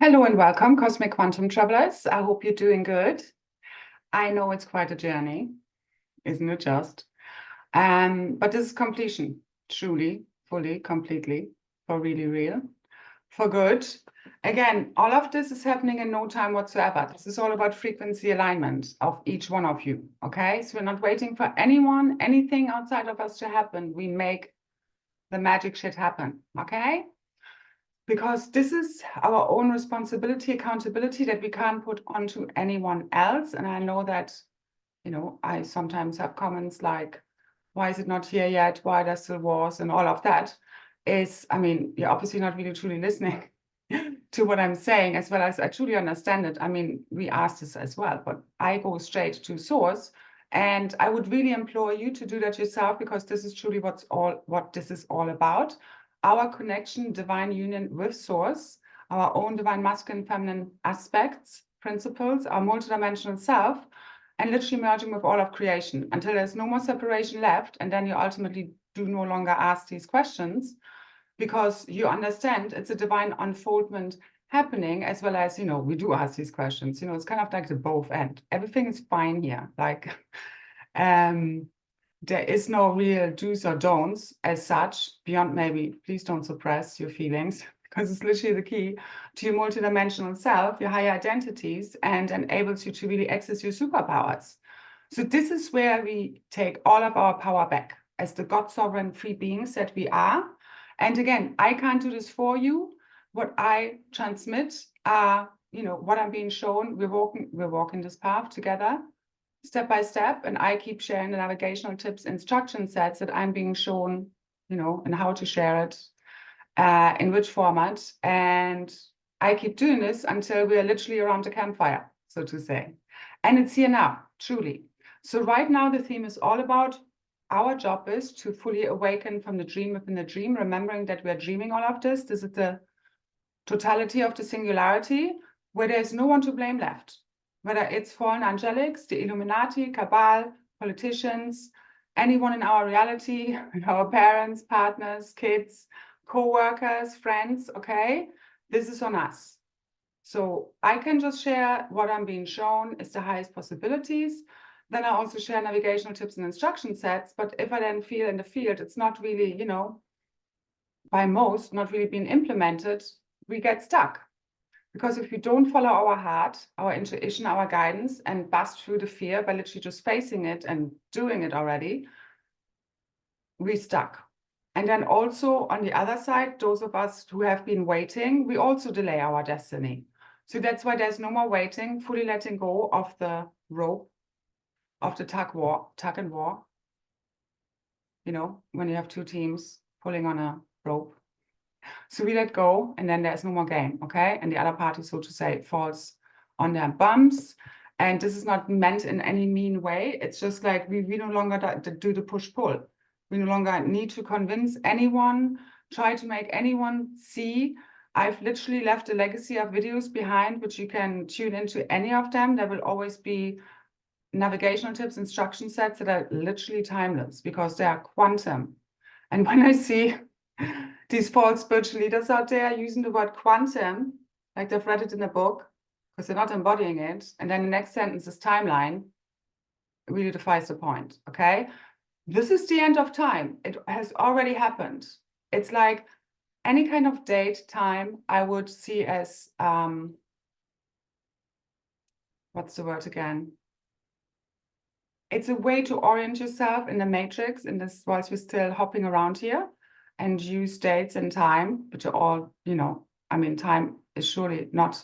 Hello and welcome, Cosmic Quantum Travelers. I hope you're doing good. I know it's quite a journey, isn't it just? But this is completion, truly, fully, completely, for really real, for good. Again, all of this is happening in no time whatsoever. This is all about frequency alignment of each one of you, okay? So we're not waiting for anyone, anything outside of us to happen. We make the magic shit happen, okay? Because this is our own responsibility, accountability that we can't put onto anyone else. And I know that, I sometimes have comments like, why is it not here yet? Why are there still wars and all of that? You're obviously not really truly listening to what I'm saying, as well as I truly understand it. We asked this as well, but I go straight to source. And I would really implore you to do that yourself, because this is truly what this is all about. Our connection, divine union with source, our own divine masculine, feminine aspects, principles, our multidimensional self, and literally merging with all of creation until there's no more separation left. And then you ultimately do no longer ask these questions, because you understand it's a divine unfoldment happening, as well as, we do ask these questions. It's kind of like the both end. Everything is fine here. There is no real do's or don'ts as such, beyond maybe, please don't suppress your feelings, because it's literally the key to your multidimensional self, your higher identities, and enables you to really access your superpowers. So this is where we take all of our power back as the God sovereign free beings that we are. And again, I can't do this for you. What I transmit are, what I'm being shown. We're walking this path together, step by step, and I keep sharing the navigational tips, instruction sets that I'm being shown, and how to share it, in which format. And I keep doing this until we are literally around the campfire, so to say. And it's here now, truly. So right now, the theme is all about our job is to fully awaken from the dream within the dream, remembering that we are dreaming all of this. This is the totality of the singularity, where there's no one to blame left. Whether it's fallen angelics, the Illuminati, Cabal, politicians, anyone in our reality, our parents, partners, kids, co-workers, friends, okay? This is on us. So I can just share what I'm being shown is the highest possibilities. Then I also share navigational tips and instruction sets. But if I then feel in the field, it's not really, by most, not really being implemented, we get stuck. Because if we don't follow our heart, our intuition, our guidance, and bust through the fear by literally just facing it and doing it already, we're stuck. And then also on the other side, those of us who have been waiting, we also delay our destiny. So that's why there's no more waiting, fully letting go of the rope, of the tug and war. When you have two teams pulling on a rope. So we let go, and then there's no more game, okay? And the other party, so to say, falls on their bumps. And this is not meant in any mean way. It's just like we no longer do the push-pull. We no longer need to convince anyone, try to make anyone see. I've literally left a legacy of videos behind, which you can tune into any of them. There will always be navigational tips, instruction sets that are literally timeless, because they are quantum. And when I see these false spiritual leaders out there using the word quantum, like they've read it in a book, because they're not embodying it, and then the next sentence is timeline, it really defies the point, okay? This is the end of time. It has already happened. It's like any kind of date, time, I would see as, what's the word again? It's a way to orient yourself in the matrix, in this, whilst we're still hopping around here, and use dates and time, which are all, time is surely not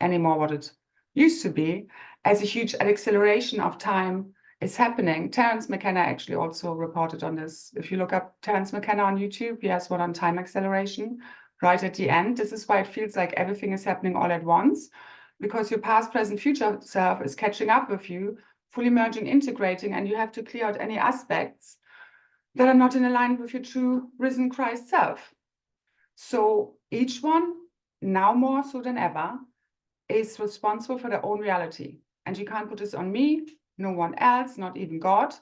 anymore what it used to be, as a huge acceleration of time is happening. Terence McKenna actually also reported on this. If you look up Terence McKenna on YouTube, he has one on time acceleration right at the end. This is why it feels like everything is happening all at once, because your past, present, future self is catching up with you, fully merging, integrating, and you have to clear out any aspects that are not in alignment with your true risen Christ self. So each one, now more so than ever, is responsible for their own reality. And you can't put this on me, no one else, not even God.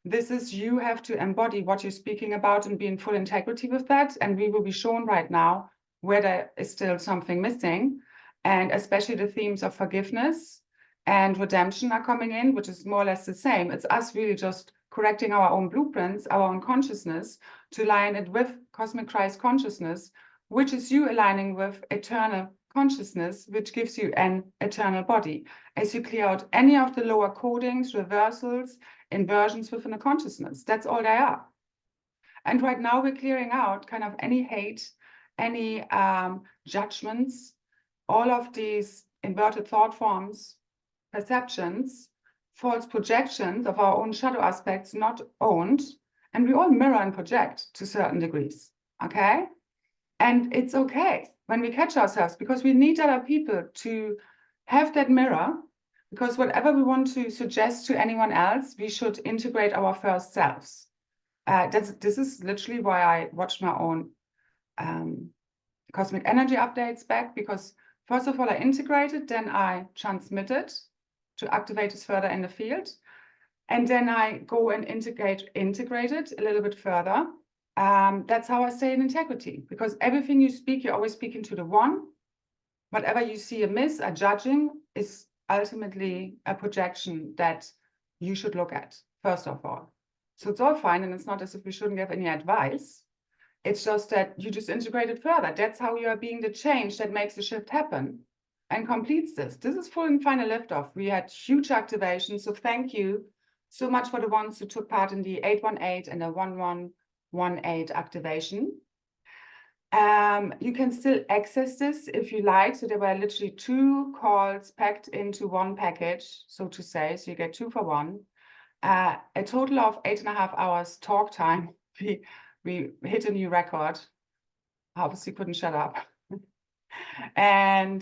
This is, you have to embody what you're speaking about and be in full integrity with that. And we will be shown right now where there is still something missing. And especially the themes of forgiveness and redemption are coming in, which is more or less the same. It's us really just correcting our own blueprints, our own consciousness, to align it with Cosmic Kryst consciousness, which is you aligning with eternal consciousness, which gives you an eternal body, as you clear out any of the lower codings, reversals, inversions within the consciousness. That's all they are. And right now we're clearing out kind of any hate, any judgments, all of these inverted thought forms, perceptions, false projections of our own shadow aspects not owned. And we all mirror and project to certain degrees, okay? And it's okay when we catch ourselves, because we need other people to have that mirror, because whatever we want to suggest to anyone else, we should integrate our first selves. This is literally why I watch my own cosmic energy updates back, because first of all, I integrate it, then I transmit it to activate it further in the field. And then I go and integrate it a little bit further. That's how I stay in integrity, because everything you speak, you're always speaking to the one. Whatever you see amiss, a judging, is ultimately a projection that you should look at, first of all. So it's all fine, and it's not as if we shouldn't give any advice. It's just that you just integrate it further. That's how you are being the change that makes the shift happen and completes this. This is full and final liftoff. We had huge activations, so thank you so much for the ones who took part in the 818 and the 1118 activation. You can still access this if you like. So there were literally 2 calls packed into one package, so to say. So you get 2 for 1. A total of 8.5 hours talk time. We hit a new record. Obviously couldn't shut up. And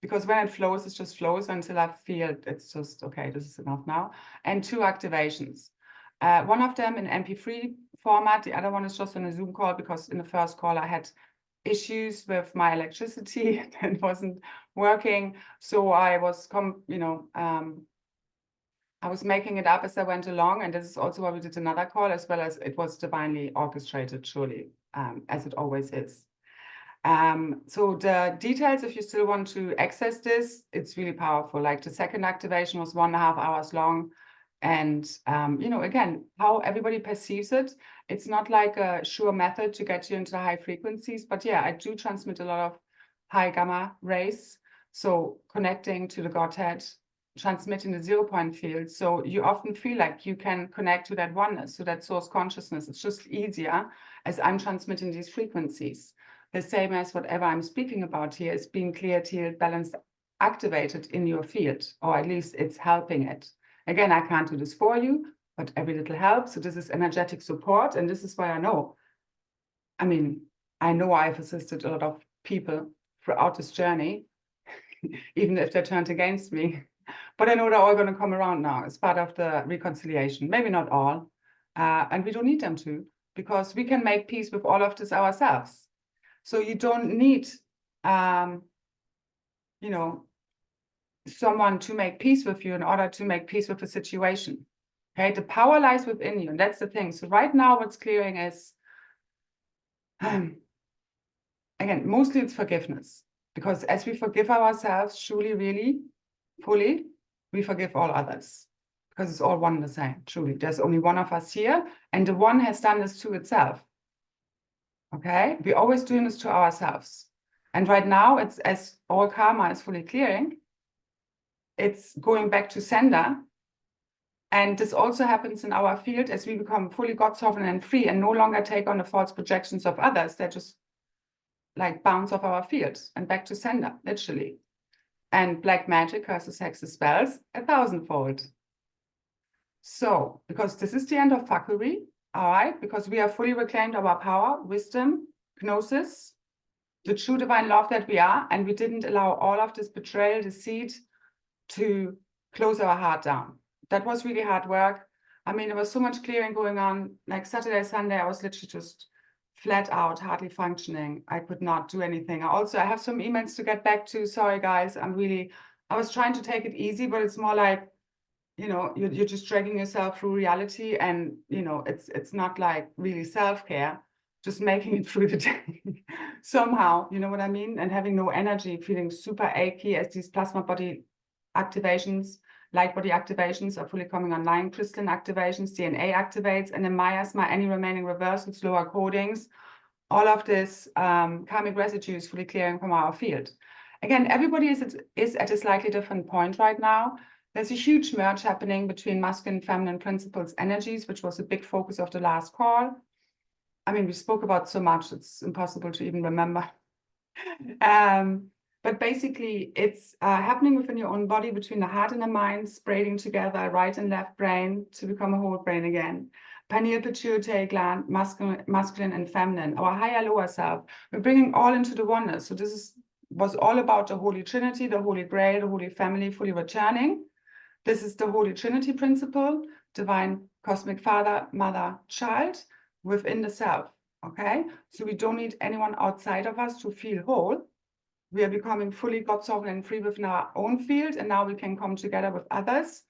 because when it flows, it just flows until I feel it's just, okay, this is enough now. And 2 activations. One of them in MP3 format. The other one is just on a Zoom call, because in the first call I had issues with my electricity that wasn't working. So I was, I was making it up as I went along. And this is also why we did another call, as well as it was divinely orchestrated, surely, as it always is. So the details, if you still want to access this, it's really powerful. Like the second activation was 1.5 hours long. And, again, how everybody perceives it, it's not like a sure method to get you into the high frequencies. But yeah, I do transmit a lot of high gamma rays. So connecting to the Godhead, transmitting the 0-point field. So you often feel like you can connect to that oneness, to that source consciousness. It's just easier as I'm transmitting these frequencies. The same as whatever I'm speaking about here is being cleared, healed, balanced, activated in your field, or at least it's helping it. Again, I can't do this for you, but every little helps. So this is energetic support. And this is why I know I've assisted a lot of people throughout this journey, even if they turned against me. But I know they're all going to come around now as part of the reconciliation. Maybe not all. And we don't need them to, because we can make peace with all of this ourselves. So you don't need, someone to make peace with you in order to make peace with the situation. Okay, the power lies within you, and that's the thing. So right now what's clearing is, again, mostly it's forgiveness, because as we forgive ourselves truly, really, fully, we forgive all others, because it's all one and the same, truly. There's only one of us here, and the one has done this to itself. Okay, we're always doing this to ourselves. And right now, it's as all karma is fully clearing, it's going back to sender. And this also happens in our field as we become fully God sovereign and free and no longer take on the false projections of others. They just like bounce off our field and back to sender, literally. And black magic, curses, hexes, spells, 1,000-fold. So, because this is the end of fuckery, all right, because we have fully reclaimed our power, wisdom, gnosis, the true divine love that we are, and we didn't allow all of this betrayal, deceit to close our heart down. That was really hard work. There was so much clearing going on. Like Saturday, Sunday, I was literally just flat out, hardly functioning. I could not do anything. I have some emails to get back to. Sorry, guys. I was trying to take it easy, but it's more like, you're just dragging yourself through reality, and, it's not like really self-care, just making it through the day. somehow, you know what I mean? And having no energy, feeling super achy as these plasma body activations, light body activations are fully coming online, crystalline activations, DNA activates, and then miasma, any remaining reversals, lower codings, all of this karmic residue is fully clearing from our field. Again, everybody is at a slightly different point right now. There's a huge merge happening between masculine and feminine principles energies, which was a big focus of the last call. I mean, we spoke about so much, it's impossible to even remember. But basically, it's happening within your own body, between the heart and the mind, braiding together right and left brain to become a whole brain again. Pineal pituitary gland, masculine and feminine, our higher lower self. We're bringing all into the oneness. So this was all about the Holy Trinity, the Holy Grail, the Holy Family fully returning. This is the Holy Trinity principle, divine cosmic father, mother, child within the self. Okay, so we don't need anyone outside of us to feel whole. We are becoming fully God sovereign and free within our own field, and now we can come together with others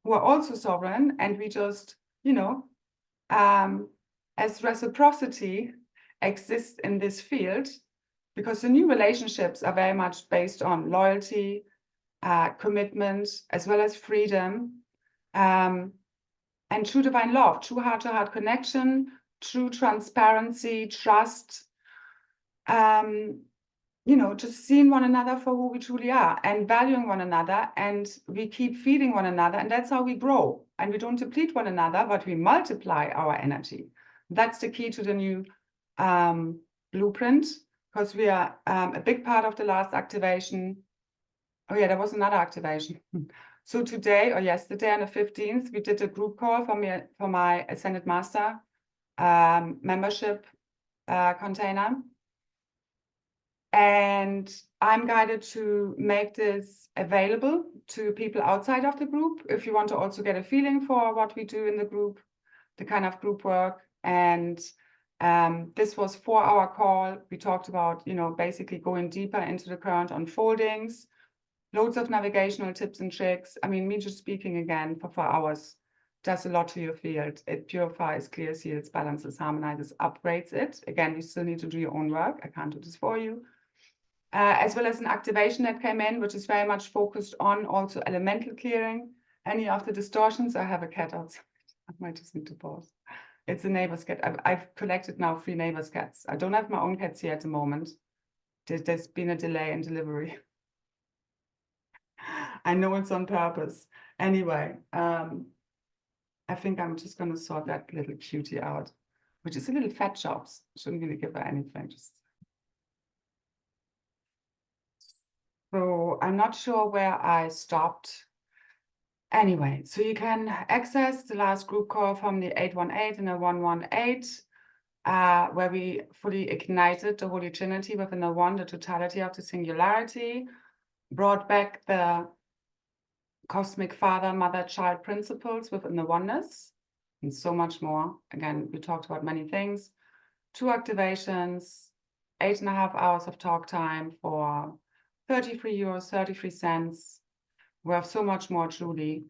who are also sovereign, and we just, you know, as reciprocity exists in this field, because the new relationships are very much based on loyalty, commitment, as well as freedom, and true divine love, true heart-to-heart connection, true transparency, trust, you know, just seeing one another for who we truly are and valuing one another, and we keep feeding one another, and that's how we grow. And we don't deplete one another, but we multiply our energy. That's the key to the new blueprint, because we are a big part of the last activation. Oh yeah, there was another activation. So today or yesterday on the 15th, we did a group call for my Ascended Master membership container. And I'm guided to make this available to people outside of the group, if you want to also get a feeling for what we do in the group, the kind of group work. And this was 4-hour call. We talked about, you know, basically going deeper into the current unfoldings, loads of navigational tips and tricks. I mean, me just speaking again for 4 hours does a lot to your field. It purifies, clears, heals, balances, harmonizes, upgrades it. Again, you still need to do your own work. I can't do this for you. As well as an activation that came in, which is very much focused on also elemental clearing. Any of the distortions. I have a cat outside. I might just need to pause. It's a neighbor's cat. I've collected now 3 neighbor's cats. I don't have my own cats here at the moment. There's been a delay in delivery. I know it's on purpose. Anyway, I think I'm just going to sort that little cutie out, which is a little fat chops. Shouldn't really give her anything. So I'm not sure where I stopped. Anyway, so you can access the last group call from the 818 and the 118, where we fully ignited the Holy Trinity within the one, the totality of the singularity, brought back the cosmic father, mother, child principles within the oneness, and so much more. Again, we talked about many things. 2 activations, 8.5 hours of talk time for 33 euros, 33 cents. We have so much more truly.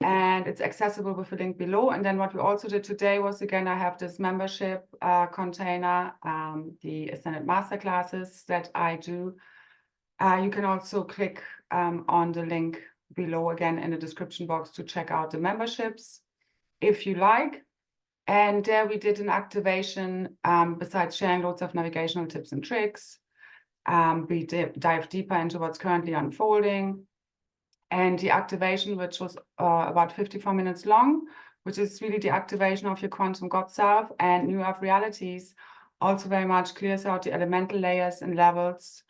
And it's accessible with the link below. And then what we also did today was, again, I have this membership container, the Ascended Masterclasses that I do. You can also click on the link below, again, in the description box to check out the memberships if you like. And there we did an activation, besides sharing loads of navigational tips and tricks. We dive deeper into what's currently unfolding. And the activation, which was about 54 minutes long, which is really the activation of your quantum God self and new earth realities, also very much clears out the elemental layers and levels,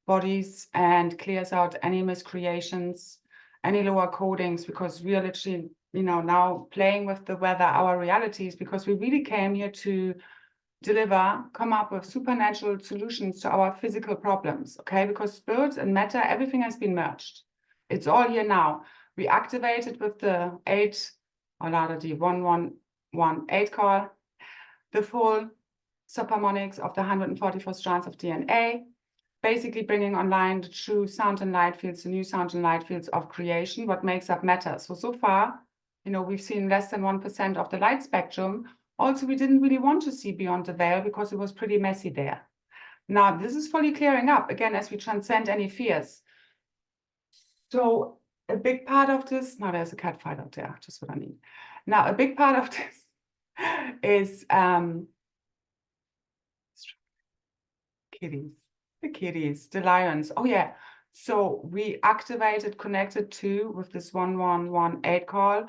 bodies, and clears out any miscreations, any lower codings, because we are literally, you know, now playing with the weather, our realities, because we really came here to deliver, come up with supernatural solutions to our physical problems, okay? Because spirits and matter, everything has been merged. It's all here now. We activated with the 8, or rather the 1118 call, the full subharmonics of the 144 strands of DNA, basically bringing online the true sound and light fields, the new sound and light fields of creation, what makes up matter. So far, you know, we've seen less than 1% of the light spectrum. Also, we didn't really want to see beyond the veil because it was pretty messy there. Now, this is fully clearing up, again, as we transcend any fears. So a big part of this, now there's a cat fight out there, just what I need. Now, a big part of this is kitties, the kitties, the lions. Oh yeah. So we activated, connected to with this 1118 call,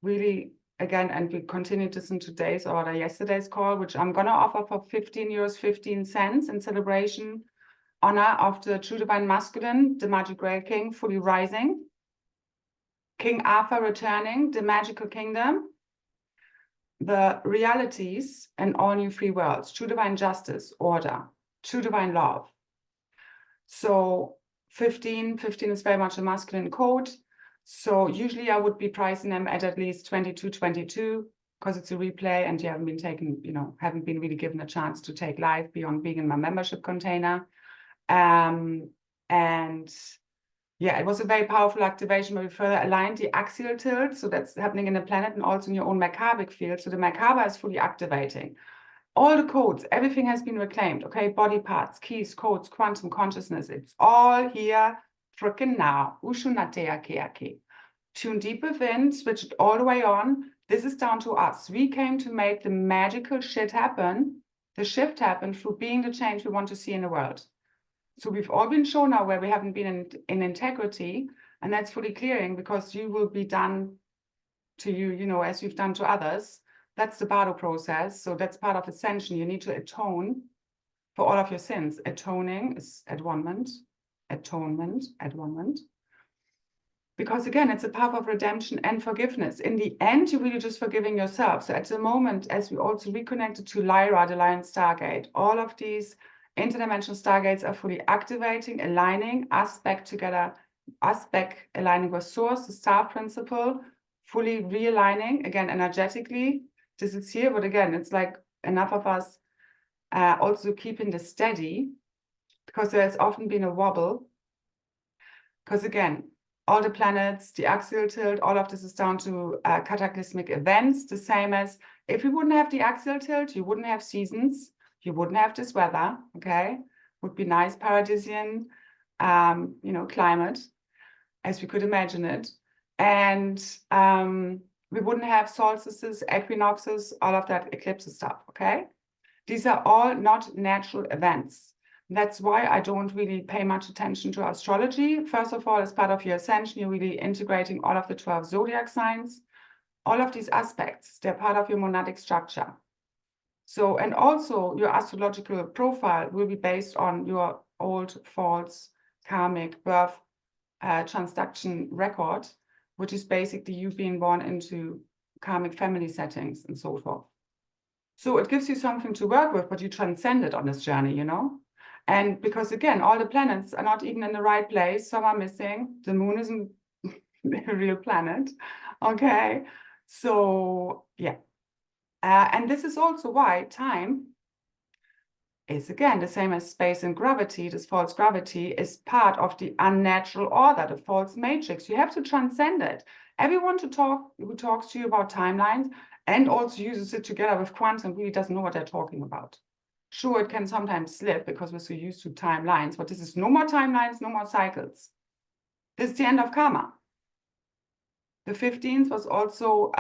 really again, and we continued this in today's or yesterday's call, which I'm gonna offer for 15 euros, 15 cents in celebration, honor of the true divine masculine, the magic grail king, fully rising, King Arthur returning, the magical kingdom, the realities and all new free worlds, true divine justice, order, true divine love. So 15 is very much a masculine code. So usually I would be pricing them at least 22 because it's a replay and you haven't been taken, haven't been really given a chance to take live beyond being in my membership container. And yeah, it was a very powerful activation where we further aligned the axial tilt. So that's happening in the planet and also in your own Merkabic field. So the Merkaba is fully activating. All the codes, everything has been reclaimed. Okay, body parts, keys, codes, quantum consciousness. It's all here freaking now. Ushunatea keake. Tune deep within, switch it all the way on. This is down to us. We came to make the magical shit happen, the shift happen through being the change we want to see in the world. So we've all been shown now where we haven't been in integrity, and that's fully clearing because you will be done to you, as you've done to others. That's the Bardo process. So that's part of ascension. You need to atone for all of your sins. Atoning is atonement. Because again, it's a path of redemption and forgiveness. In the end, you're really just forgiving yourself. So at the moment, as we also reconnected to Lyra, the Lion Stargate, all of these interdimensional stargates are fully activating, aligning, aspect aligning with source, the star principle, fully realigning, again, energetically. This is here, but again, it's like enough of us also keeping the steady, because there's often been a wobble. Because again, all the planets, the axial tilt, all of this is down to cataclysmic events, the same as if we wouldn't have the axial tilt, you wouldn't have seasons, you wouldn't have this weather, okay? Would be nice paradisian, climate, as we could imagine it. And we wouldn't have solstices, equinoxes, all of that eclipse stuff, okay? These are all not natural events. That's why I don't really pay much attention to astrology. First of all, as part of your ascension, you're really integrating all of the 12 zodiac signs, all of these aspects, they're part of your monadic structure. So, and also your astrological profile will be based on your old, false, karmic birth transduction record, which is basically you being born into karmic family settings and so forth. So it gives you something to work with, but you transcend it on this journey, And because again, all the planets are not even in the right place, some are missing. The moon isn't a real planet, okay? So yeah. And this is also why time is, again, the same as space and gravity. This false gravity is part of the unnatural order, the false matrix. You have to transcend it. Everyone who talks to you about timelines and also uses it together with quantum really doesn't know what they're talking about. Sure, it can sometimes slip because we're so used to timelines, but this is no more timelines, no more cycles. This is the end of karma. The 15th was also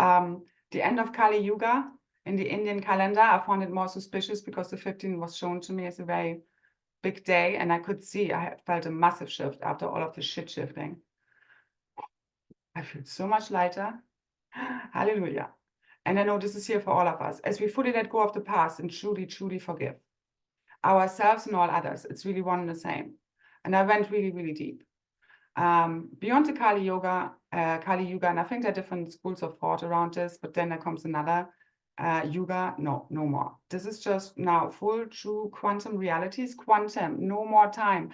the end of Kali Yuga in the Indian calendar. I found it more suspicious because the 15th was shown to me as a very big day, and I could see, I felt a massive shift after all of the shit shifting. I feel so much lighter. Hallelujah. And I know this is here for all of us. As we fully let go of the past and truly, truly forgive ourselves and all others, it's really one and the same. And I went really, really deep. Beyond the Kali Yuga, and I think there are different schools of thought around this, but then there comes another Yuga, no more. This is just now full, true quantum realities, quantum, no more time.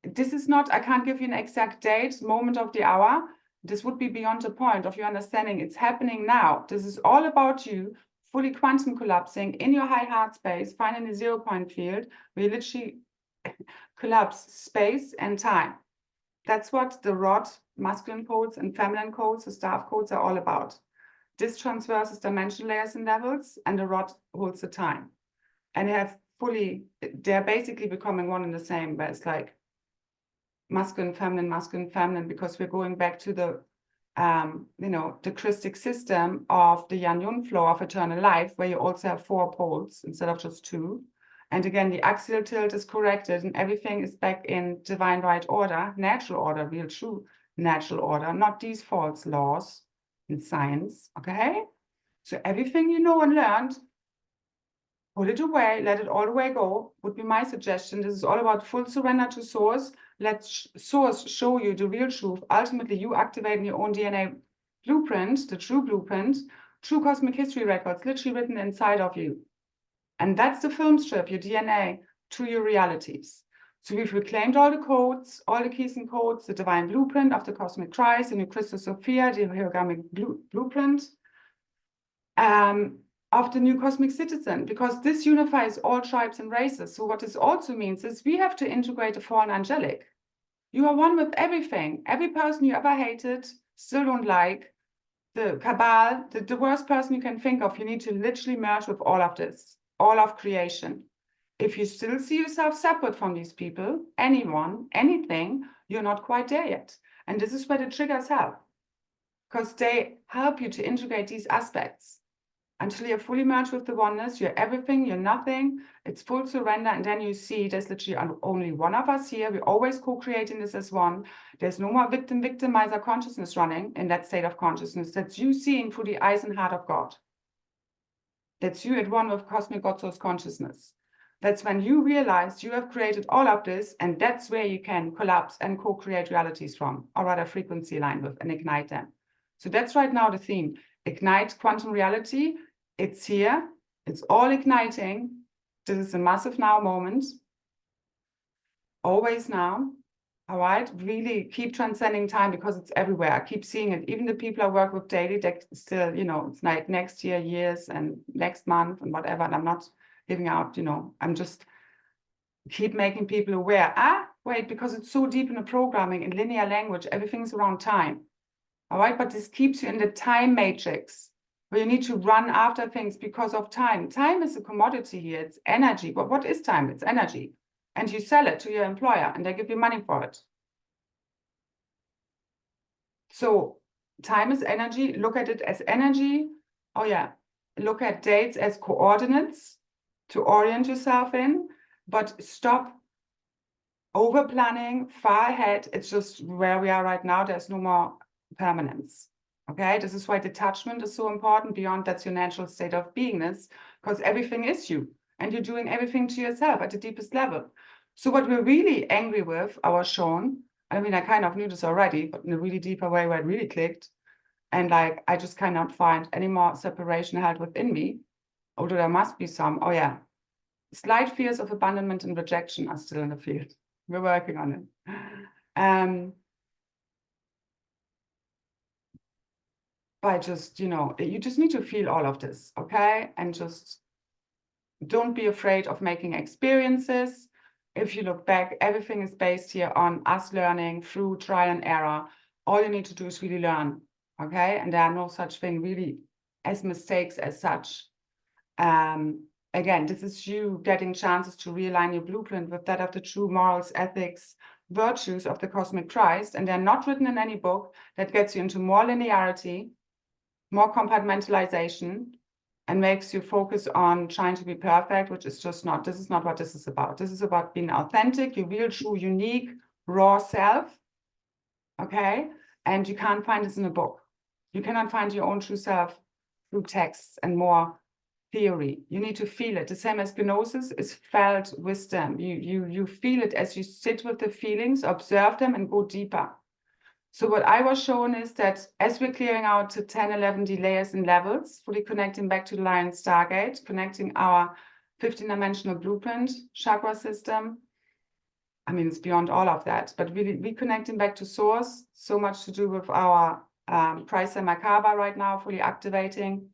This is not, I can't give you an exact date, moment of the hour. This would be beyond the point of your understanding. It's happening now. This is all about you fully quantum collapsing in your high heart space, finding a 0 point field where you literally collapse space and time. That's what the rod, masculine codes and feminine codes, the staff codes are all about. This transverses dimension layers and levels, and the rod holds the time. And they have fully, they're basically becoming one and the same, where it's like masculine, feminine, because we're going back to the, the Christic system of the Yang-Yun flow of eternal life, where you also have 4 poles instead of just 2. And again, the axial tilt is corrected and everything is back in divine right order, natural order, real true natural order, not these false laws in science, okay? So everything you know and learned, put it away, let it all the way go, would be my suggestion. This is all about full surrender to Source. Let Source show you the real truth. Ultimately, you activating your own DNA blueprint, the true blueprint, true cosmic history records, literally written inside of you. And that's the film strip, your DNA, to your realities. So we've reclaimed all the codes, all the keys and codes, the divine blueprint of the Cosmic Kryst, the new Christus Sophia, the origamic blueprint of the new cosmic citizen, because this unifies all tribes and races. So what this also means is we have to integrate the fallen angelic. You are one with everything. Every person you ever hated, still don't like, the cabal, the worst person you can think of, you need to literally merge with all of this, all of creation. If you still see yourself separate from these people, anyone, anything, you're not quite there yet. And this is where the triggers help, because they help you to integrate these aspects. Until you're fully merged with the oneness, you're everything, you're nothing, it's full surrender, and then you see there's literally only one of us here. We're always co-creating this as one. There's no more victimizer consciousness running in that state of consciousness. That's you seeing through the eyes and heart of God. That's you at one with cosmic God source consciousness. That's when you realize you have created all of this, and that's where you can collapse and co-create realities from, or rather frequency align with and ignite them. So that's right now the theme. Ignite quantum reality. It's here. It's all igniting. This is a massive now moment. Always now. All right. Really keep transcending time, because it's everywhere. I keep seeing it. Even the people I work with daily, they still, it's like next year, years, and next month and whatever. And I'm not giving out, I'm just keep making people aware. Wait, because it's so deep in the programming, in linear language, everything's around time. All right, but this keeps you in the time matrix, where you need to run after things because of time. Time is a commodity here. It's energy. But what is time? It's energy. And you sell it to your employer, and they give you money for it. So time is energy. Look at it as energy. Oh, yeah. Look at dates as coordinates to orient yourself in, but stop over planning far ahead. It's just where we are right now. There's no more permanence. Okay, this is why detachment is so important. Beyond that's your natural state of beingness, because everything is you, and you're doing everything to yourself at the deepest level. So what we're really angry with, our Sean, I mean, I kind of knew this already, but in a really deeper way where it really clicked, and like I just cannot find any more separation held within me, although there must be some. Oh yeah, slight fears of abandonment and rejection are still in the field. We're working on it. By just, you just need to feel all of this, okay? And just don't be afraid of making experiences. If you look back, everything is based here on us learning through trial and error. All you need to do is really learn, okay? And there are no such thing really as mistakes as such. Again, this is you getting chances to realign your blueprint with that of the true morals, ethics, virtues of the Cosmic Kryst, and they're not written in any book. That gets you into more linearity, more compartmentalization, and makes you focus on trying to be perfect, which is just not, this is not what this is about. This is about being authentic, your real, true, unique, raw self, okay? And you can't find this in a book. You cannot find your own true self through texts and more theory. You need to feel it. The same as gnosis is felt wisdom. You feel it as you sit with the feelings, observe them, and go deeper. So what I was shown is that as we're clearing out to 10, 11 layers and levels, fully connecting back to the Lion Stargate, connecting our 15-dimensional blueprint chakra system. I mean, it's beyond all of that, but really reconnecting back to source, so much to do with our Christ and Merkaba right now, fully activating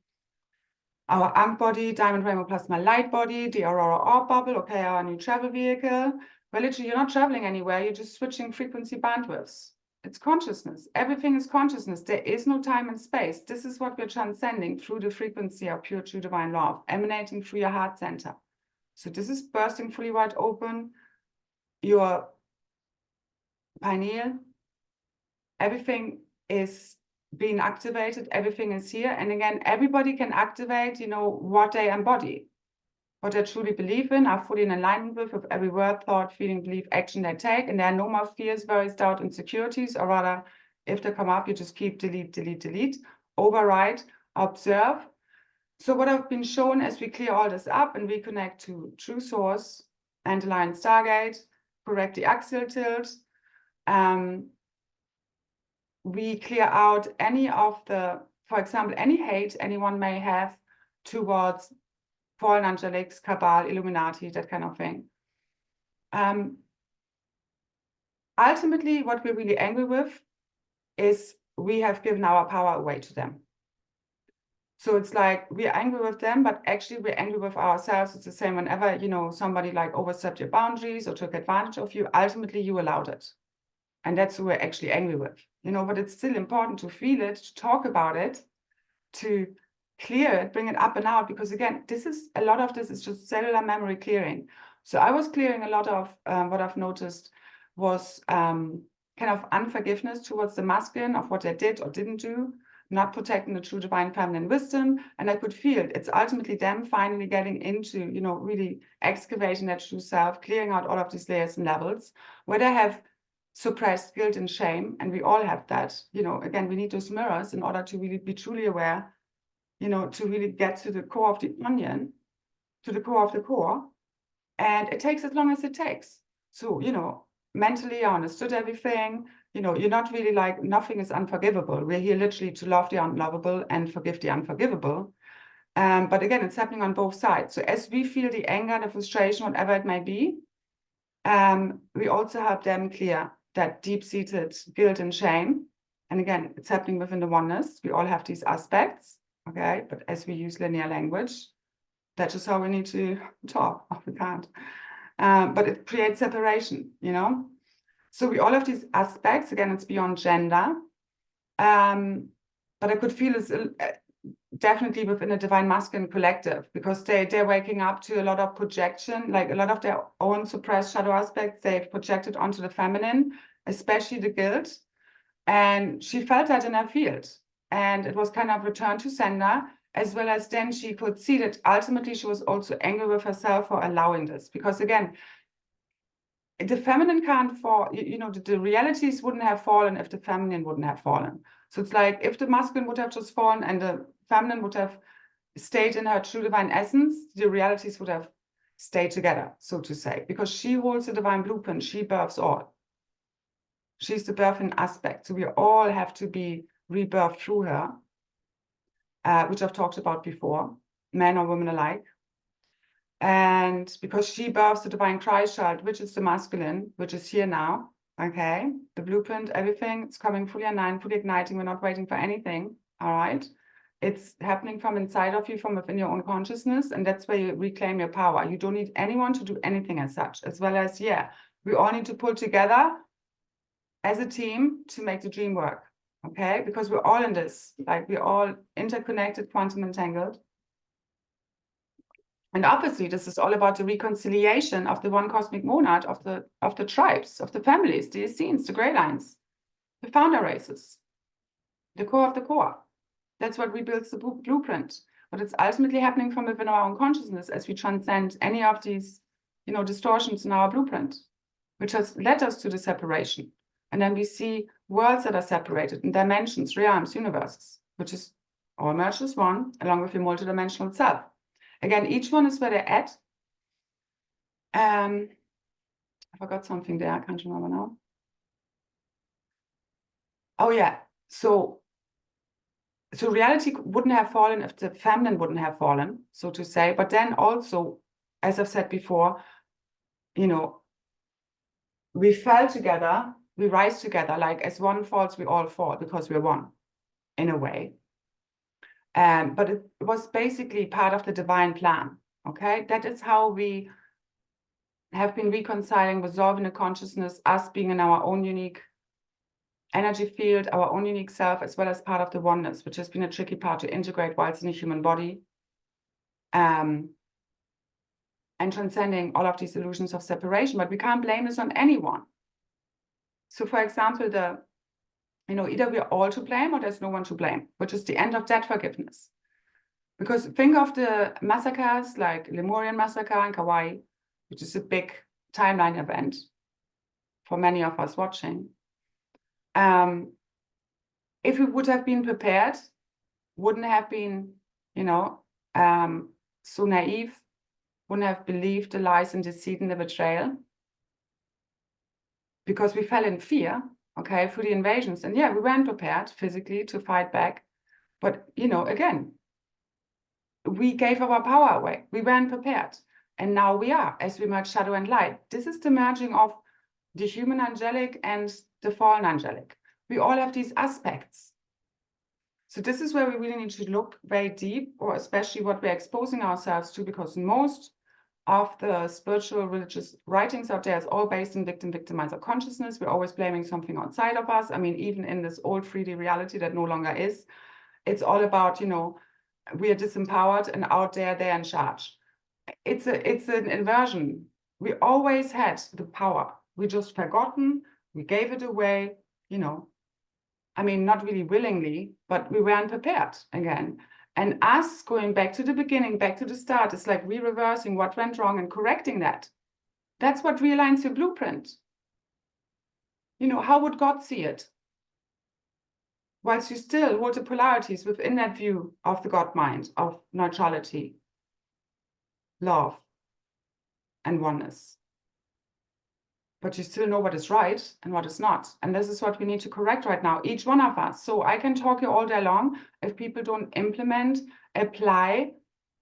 our Ankh body, Diamond Rainbow Plasma Light body, the Aurora Orb Bubble, okay, our new travel vehicle. Well, literally, you're not traveling anywhere, you're just switching frequency bandwidths. It's consciousness. Everything is consciousness. There is no time and space. This is what we're transcending through the frequency of pure true divine love, emanating through your heart center. So this is bursting fully wide open. Your pineal, everything is being activated, everything is here. And again, everybody can activate, you know, what they embody, what they truly believe in, are fully in alignment with every word, thought, feeling, belief, action they take. And there are no more fears, worries, doubt, insecurities, or rather, if they come up, you just keep delete, delete, delete, override, observe. So what I've been shown as we clear all this up and reconnect to true source and align Stargate, correct the axial tilt, we clear out any of the, for example, any hate anyone may have towards fallen angelics, Cabal, Illuminati, that kind of thing. Ultimately, what we're really angry with is we have given our power away to them. So it's like we're angry with them, but actually we're angry with ourselves. It's the same whenever, you know, somebody like overstepped your boundaries or took advantage of you, ultimately you allowed it. And that's who we're actually angry with, you know, but it's still important to feel it, to talk about it, to clear it, bring it up and out, because again, a lot of this is just cellular memory clearing. So I was clearing a lot of what I've noticed was kind of unforgiveness towards the masculine of what they did or didn't do, not protecting the true divine feminine wisdom. And I could feel it's ultimately them finally getting into, you know, really excavating their true self, clearing out all of these layers and levels where they have suppressed guilt and shame. And we all have that, you know, again, we need those mirrors in order to really be truly aware, you know, to really get to the core of the onion, to the core of the core. And it takes as long as it takes. So, you know, mentally I understood everything. You know, you're not really like, nothing is unforgivable. We're here literally to love the unlovable and forgive the unforgivable. But again, it's happening on both sides. So as we feel the anger, the frustration, whatever it may be, we also help them clear that deep-seated guilt and shame. And again, it's happening within the oneness. We all have these aspects, okay? But as we use linear language, that's just how we need to talk. Oh, we can't. But it creates separation, you know? So we all have these aspects. Again, it's beyond gender. But I could feel it's definitely within a divine masculine collective, because they're waking up to a lot of projection, like a lot of their own suppressed shadow aspects they've projected onto the feminine, especially the guilt. And she felt that in her field. And it was kind of return to sender, as well as then she could see that ultimately she was also angry with herself for allowing this. Because again, the feminine can't fall, you know, the realities wouldn't have fallen if the feminine wouldn't have fallen. So it's like if the masculine would have just fallen and the feminine would have stayed in her true divine essence, the realities would have stayed together, so to say, because she holds the divine blueprint, she births all. She's the birthing aspect. So we all have to be rebirthed through her, which I've talked about before, men or women alike. And because she births the divine Christ child, which is the masculine, which is here now, okay? The blueprint, everything, it's coming fully aligned, fully igniting. We're not waiting for anything, all right? It's happening from inside of you, from within your own consciousness, and that's where you reclaim your power. You don't need anyone to do anything as such, as well as, yeah, we all need to pull together as a team to make the dream work, okay? Because we're all in this, like we're all interconnected, quantum entangled. And obviously, this is all about the reconciliation of the one cosmic monad of the tribes, of the families, the Essenes, the Grey Lines, the founder races, the core of the core. That's what rebuilds the blueprint. But it's ultimately happening from within our own consciousness as we transcend any of these, you know, distortions in our blueprint, which has led us to the separation. And then we see worlds that are separated in dimensions, realms, universes, which is all merged as one, along with your multidimensional self. Again, each one is where they're at. I forgot something there, I can't remember now. Oh yeah, so reality wouldn't have fallen if the feminine wouldn't have fallen, so to say. But then also, as I've said before, you know, we fell together, we rise together, like as one falls, we all fall, because we're one, in a way. But it was basically part of the divine plan, okay? That is how we have been reconciling, resolving the consciousness, us being in our own unique energy field, our own unique self, as well as part of the oneness, which has been a tricky part to integrate whilst in a human body. And and transcending all of these illusions of separation, but we can't blame this on anyone. So for example, either we're all to blame or there's no one to blame, which is the end of that forgiveness. Because think of the massacres like Lemurian massacre in Kauai, which is a big timeline event for many of us watching. If we would have been prepared, wouldn't have been, so naive, wouldn't have believed the lies and deceit and the betrayal, because we fell in fear, okay, through the invasions. And yeah, we weren't prepared physically to fight back. But, again, we gave our power away. We weren't prepared. And now we are, as we merge shadow and light. This is the merging of the human angelic and the fallen angelic. We all have these aspects. So this is where we really need to look very deep, or especially what we're exposing ourselves to, because most of the spiritual religious writings out there is all based in victim-victimizer consciousness. We're always blaming something outside of us. I mean, even in this old 3D reality that no longer is, it's all about, we are disempowered and out there, they're in charge. It's an inversion. We always had the power. We just forgotten, we gave it away, I mean, not really willingly, but we weren't prepared again. And us going back to the beginning, back to the start, it's like re-reversing what went wrong and correcting that. That's what realigns your blueprint. How would God see it? Whilst you still hold the polarities within that view of the God mind, of neutrality, love, and oneness. But you still know what is right and what is not. And this is what we need to correct right now, each one of us. So I can talk you all day long. If people don't implement, apply,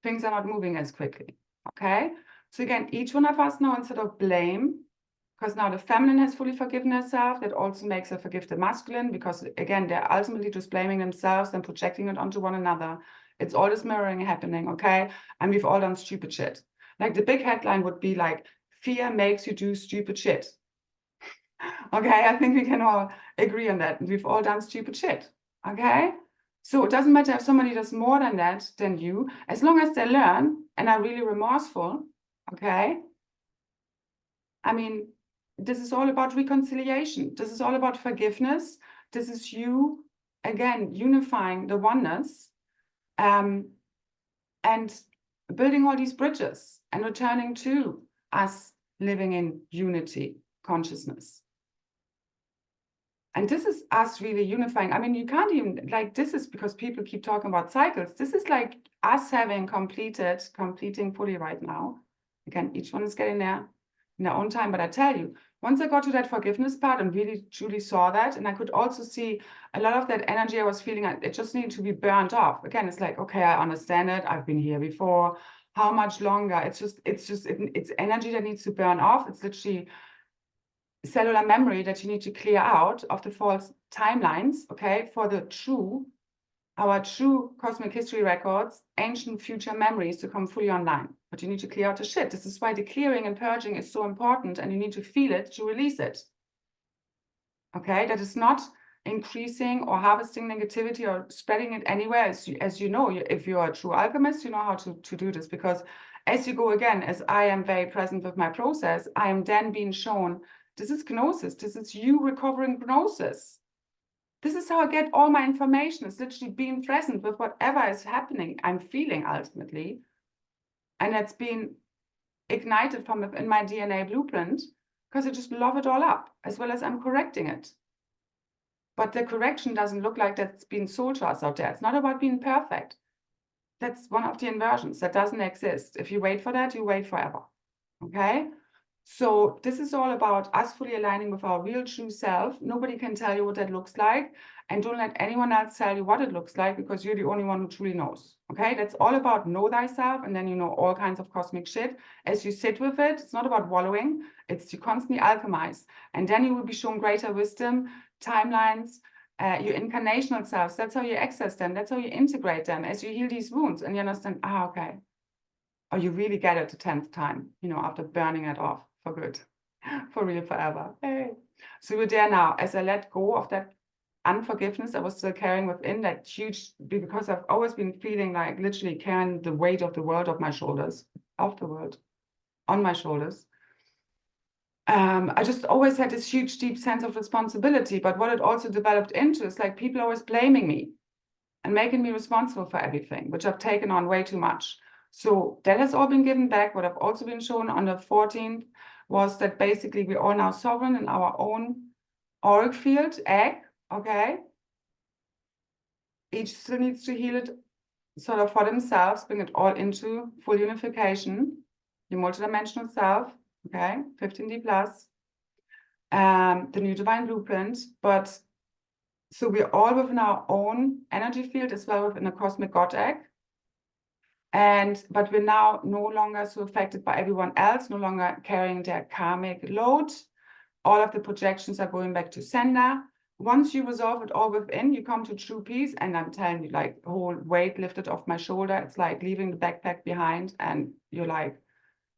things are not moving as quickly, okay? So again, each one of us now, instead of blame, because now the feminine has fully forgiven herself, that also makes her forgive the masculine, because again, they're ultimately just blaming themselves and projecting it onto one another. It's all this mirroring happening, okay? And we've all done stupid shit. Like the big headline would be like, fear makes you do stupid shit. Okay, I think we can all agree on that. We've all done stupid shit, okay? So it doesn't matter if somebody does more than that than you, as long as they learn and are really remorseful, okay? I mean, this is all about reconciliation. This is all about forgiveness. This is you, again, unifying the oneness and building all these bridges and returning to us living in unity consciousness. And this is us really unifying. I mean, you can't even, like, this is because people keep talking about cycles. This is like us having completing fully right now. Again, each one is getting there in their own time. But I tell you, once I got to that forgiveness part and really truly saw that, and I could also see a lot of that energy I was feeling, it just needed to be burnt off. Again, it's like, okay, I understand it. I've been here before. How much longer? It's energy that needs to burn off. It's literally cellular memory that you need to clear out of the false timelines, okay, for our true cosmic history records, ancient future memories to come fully online. But you need to clear out the shit. This is why the clearing and purging is so important, and you need to feel it to release it. Okay, that is not increasing or harvesting negativity or spreading it anywhere. As you know, if you're a true alchemist, you know how to do this, because as you go again, as I am very present with my process, I am then being shown, this is gnosis. This is you recovering gnosis. This is how I get all my information. It's literally being present with whatever is happening, I'm feeling ultimately. And it's been ignited from within my DNA blueprint, because I just love it all up, as well as I'm correcting it. But the correction doesn't look like that's been sold to us out there. It's not about being perfect. That's one of the inversions that doesn't exist. If you wait for that, you wait forever. Okay? So this is all about us fully aligning with our real true self. Nobody can tell you what that looks like. And don't let anyone else tell you what it looks like, because you're the only one who truly knows. Okay? That's all about know thyself. And then you know all kinds of cosmic shit. As you sit with it, it's not about wallowing. It's to constantly alchemize. And then you will be shown greater wisdom, timelines, your incarnational selves. That's how you access them. That's how you integrate them as you heal these wounds. And you understand, okay. Or you really get it the 10th time, after burning it off for good, for real, forever. Hey. So we're there now. As I let go of that unforgiveness I was still carrying within, that huge, because I've always been feeling like literally carrying the weight of the world off my shoulders, of the world. on my shoulders. I just always had this huge, deep sense of responsibility. But what it also developed into is like people always blaming me and making me responsible for everything, which I've taken on way too much. So that has all been given back. What I've also been shown on the 14th was that basically we're all now sovereign in our own auric field, egg, okay? Each still needs to heal it sort of for themselves, bring it all into full unification, your multidimensional self, okay, 15D plus, the new divine blueprint. But so we're all within our own energy field as well within a cosmic God egg. But we're now no longer so affected by everyone else, no longer carrying their karmic load. All of the projections are going back to sender. Once you resolve it all within, you come to true peace. And I'm telling you, like, the whole weight lifted off my shoulder. It's like leaving the backpack behind and you're like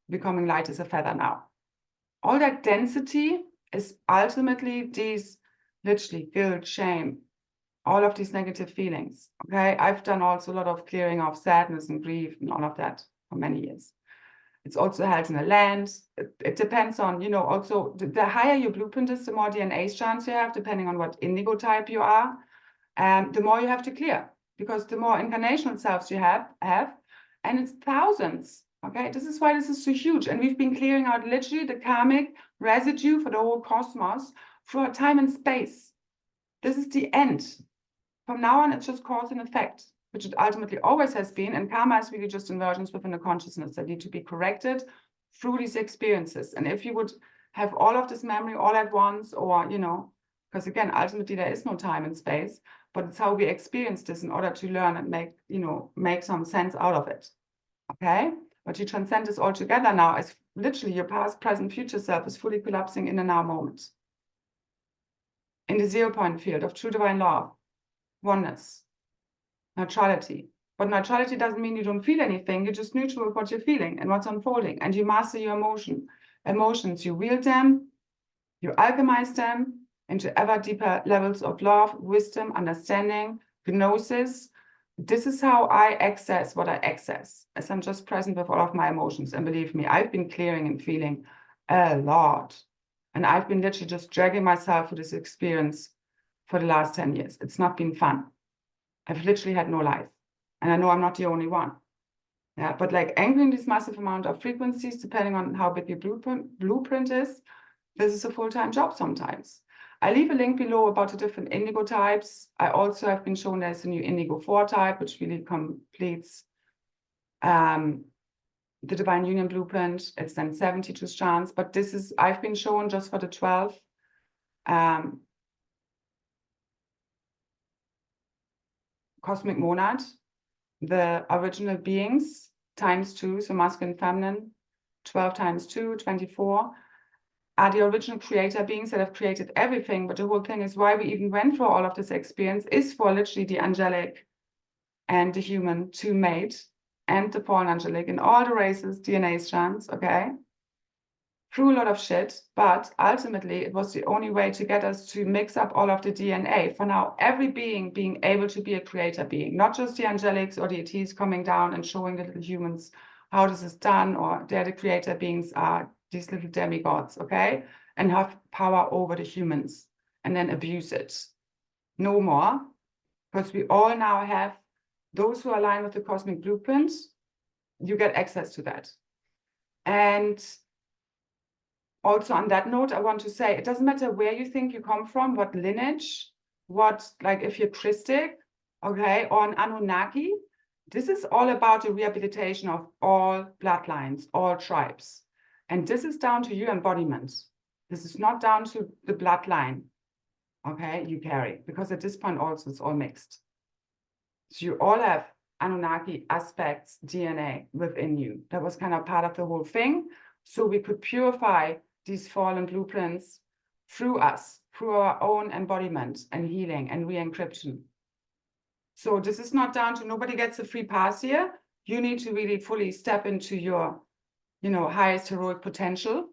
becoming light as a feather now. All that density is ultimately these literally guilt, shame, all of these negative feelings. Okay, I've done also a lot of clearing of sadness and grief and all of that for many years. It's also held in the land. It depends on, you know, also the higher your blueprint is, the more DNA strands you have, depending on what indigo type you are, the more you have to clear, because the more incarnational selves you have, and it's thousands. Okay, this is why this is so huge. And we've been clearing out literally the karmic residue for the whole cosmos throughout time and space. This is the end. From now on, it's just cause and effect, which it ultimately always has been. And karma is really just inversions within the consciousness that need to be corrected through these experiences. And if you would have all of this memory all at once, or, you know, because again, ultimately there is no time and space, but it's how we experience this in order to learn and make, you know, make some sense out of it. Okay? But you transcend this all together now as literally your past, present, future self is fully collapsing in the now moment. In the 0 point field of true divine love, oneness, neutrality. But neutrality doesn't mean you don't feel anything. You're just neutral with what you're feeling and what's unfolding. And you master your emotions. You wield them, you alchemize them into ever deeper levels of love, wisdom, understanding, gnosis. This is how I access what I access, as I'm just present with all of my emotions. And believe me, I've been clearing and feeling a lot. And I've been literally just dragging myself through this experience for the last 10 years. It's not been fun. I've literally had no life. And I know I'm not the only one. Yeah, but like anchoring this massive amount of frequencies, depending on how big your blueprint is, this is a full-time job sometimes. I leave a link below about the different indigo types. I also have been shown there's a new indigo 4 type, which really completes the divine union blueprint. It's then 72 strands, but this is, I've been shown just for the 12. Cosmic monad, the original beings times 2, so masculine, feminine, 12 times 2, 24, are the original creator beings that have created everything. But the whole thing is why we even went through all of this experience is for literally the angelic and the human to mate, and the fallen angelic in all the races, DNA strands, okay? Through a lot of shit, but ultimately it was the only way to get us to mix up all of the DNA. For now, every being being able to be a creator being, not just the angelics or the ETs coming down and showing the little humans how this is done, or they're the creator beings are these little demigods, okay? And have power over the humans and then abuse it. No more, because we all now have those who align with the cosmic blueprint, you get access to that. And also on that note, I want to say, it doesn't matter where you think you come from, what lineage, what, like if you're Christic, okay, or an Anunnaki, this is all about the rehabilitation of all bloodlines, all tribes. And this is down to your embodiment. This is not down to the bloodline, okay, you carry, because at this point also it's all mixed. So you all have Anunnaki aspects, DNA within you. That was kind of part of the whole thing. So we could purify these fallen blueprints through us, through our own embodiment and healing and re-encryption. So this is not down to, nobody gets a free pass here. You need to really fully step into your, you know, highest heroic potential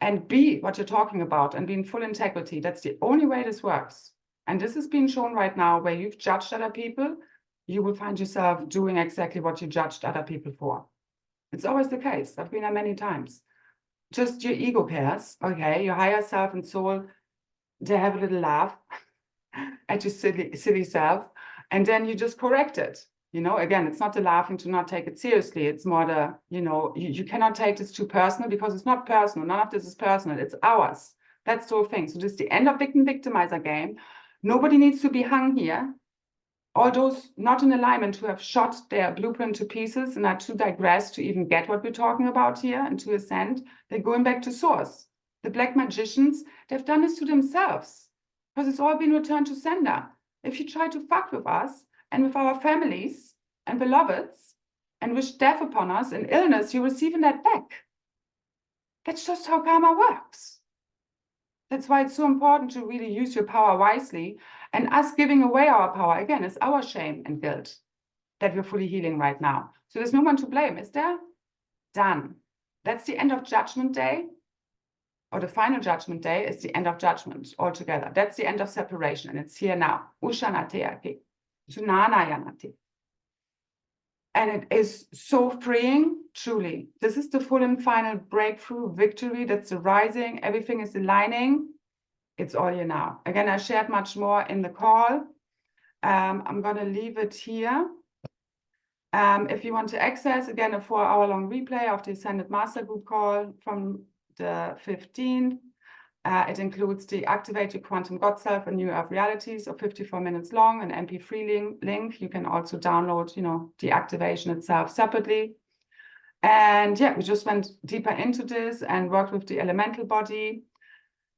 and be what you're talking about and be in full integrity. That's the only way this works. And this is being shown right now where you've judged other people, you will find yourself doing exactly what you judged other people for. It's always the case. I've been there many times. Just your ego cares, okay? Your higher self and soul, they have a little laugh at your silly self, and then you just correct it. You know, again, it's not the laughing to not take it seriously. It's more the, you know, you cannot take this too personal, because it's not personal. None of this is personal. It's ours. That's the whole thing. So this is the end of victim-victimizer game. Nobody needs to be hung here. All those not in alignment who have shot their blueprint to pieces and are too digressed to even get what we're talking about here and to ascend, they're going back to source. The black magicians, they've done this to themselves, because it's all been returned to sender. If you try to fuck with us and with our families and beloveds and wish death upon us and illness, you're receiving that back. That's just how karma works. That's why it's so important to really use your power wisely. And us giving away our power, again, is our shame and guilt that we're fully healing right now. So there's no one to blame, is there? Done. That's the end of Judgment Day, or the final Judgment Day is the end of judgment altogether. That's the end of separation, and it's here now. And it is so freeing, truly. This is the full and final breakthrough victory. That's the rising. Everything is aligning. It's all here now. Again, I shared much more in the call. I'm going to leave it here. If you want to access, again, a 4-hour-long replay of the Ascended Master Group call from the 15th. It includes the Activate Your Quantum God Self and New Earth Realities of 54 minutes long, an MP3 link. You can also download, you know, the activation itself separately. And yeah, we just went deeper into this and worked with the elemental body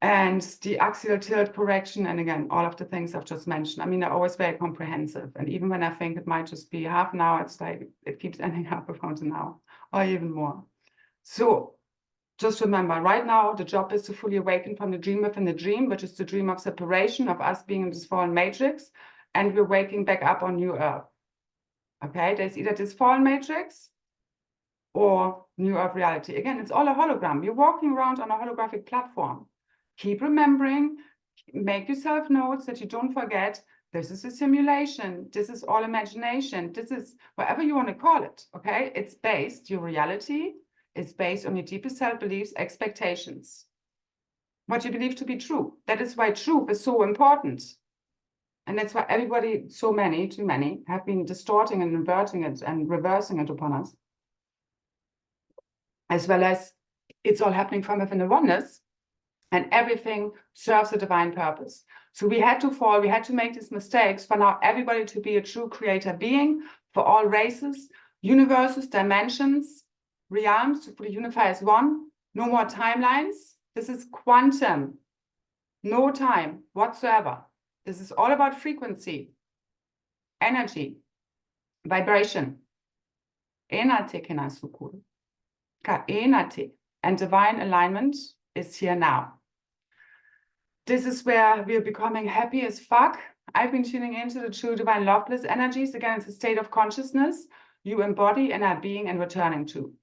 and the axial tilt correction. And again, all of the things I've just mentioned. I mean, they're always very comprehensive. And even when I think it might just be half an hour, it's like, it keeps ending up around an hour or even more. So just remember, right now, the job is to fully awaken from the dream within the dream, which is the dream of separation, of us being in this fallen matrix, and we're waking back up on New Earth. Okay, there's either this fallen matrix or New Earth reality. Again, it's all a hologram. You're walking around on a holographic platform. Keep remembering, make yourself notes that you don't forget. This is a simulation. This is all imagination. This is whatever you want to call it. Okay, it's based, your reality is based on your deepest self-beliefs, expectations, what you believe to be true. That is why truth is so important. And that's why everybody, so many, too many, have been distorting and inverting it and reversing it upon us. As well as it's all happening from within the oneness, and everything serves a divine purpose. So we had to fall, we had to make these mistakes for now everybody to be a true creator being, for all races, universes, dimensions, realms, to fully unify as one. No more timelines. This is quantum. No time whatsoever. This is all about frequency, energy, vibration. Enate kenasukul. Ka enate. And divine alignment is here now. This is where we're becoming happy as fuck. I've been tuning into the true divine love bliss energies. Again, it's a state of consciousness you embody and are being and returning to.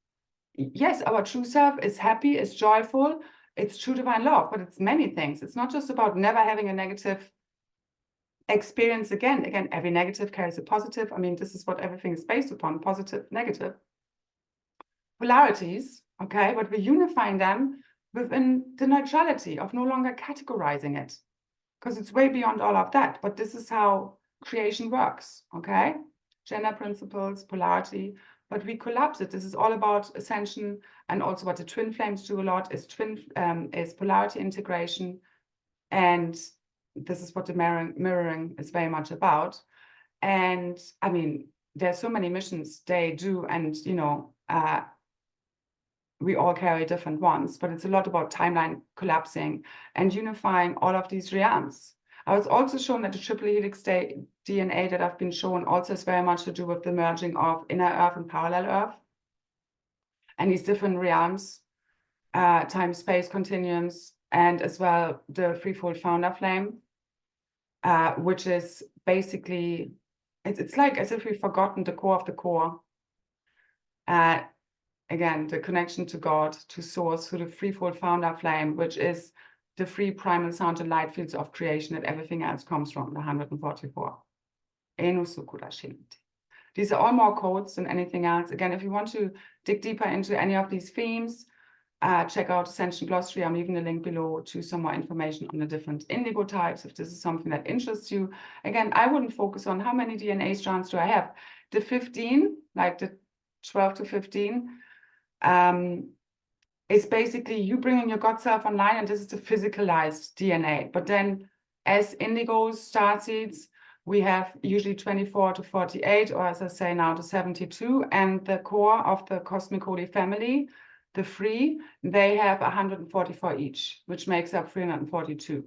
Yes, our true self is happy, is joyful, it's true divine love, but it's many things. It's not just about never having a negative experience again. Again, every negative carries a positive. I mean, this is what everything is based upon, positive, negative. Polarities, okay, but we're unifying them within the neutrality of no longer categorizing it, because it's way beyond all of that. But this is how creation works, okay? Gender principles, polarity, but we collapse it. This is all about ascension, and also what the twin flames do a lot is polarity integration, and this is what the mirroring is very much about. And I mean, there's so many missions they do, and you know, we all carry different ones, but it's a lot about timeline collapsing and unifying all of these realms. I was also shown that the triple helix DNA that I've been shown also has very much to do with the merging of inner Earth and parallel Earth, and these different realms, time, space, continuums, and as well the threefold founder flame, which is basically, it's like as if we've forgotten the core of the core. Again, the connection to God, to source, through the threefold founder flame, which is the three primal sound and light fields of creation that everything else comes from, the 144. These are all more codes than anything else. Again, if you want to dig deeper into any of these themes, check out Ascension Glossary. I'm leaving the link below to some more information on the different indigo types, if this is something that interests you. Again, I wouldn't focus on how many DNA strands do I have. The 15, like the 12 to 15, is basically you bringing your God self online, and this is the physicalized DNA. But then as indigos, starseeds, we have usually 24 to 48, or as I say now, to 72, and the core of the Cosmic Holy Family, the three, they have 144 each, which makes up 342.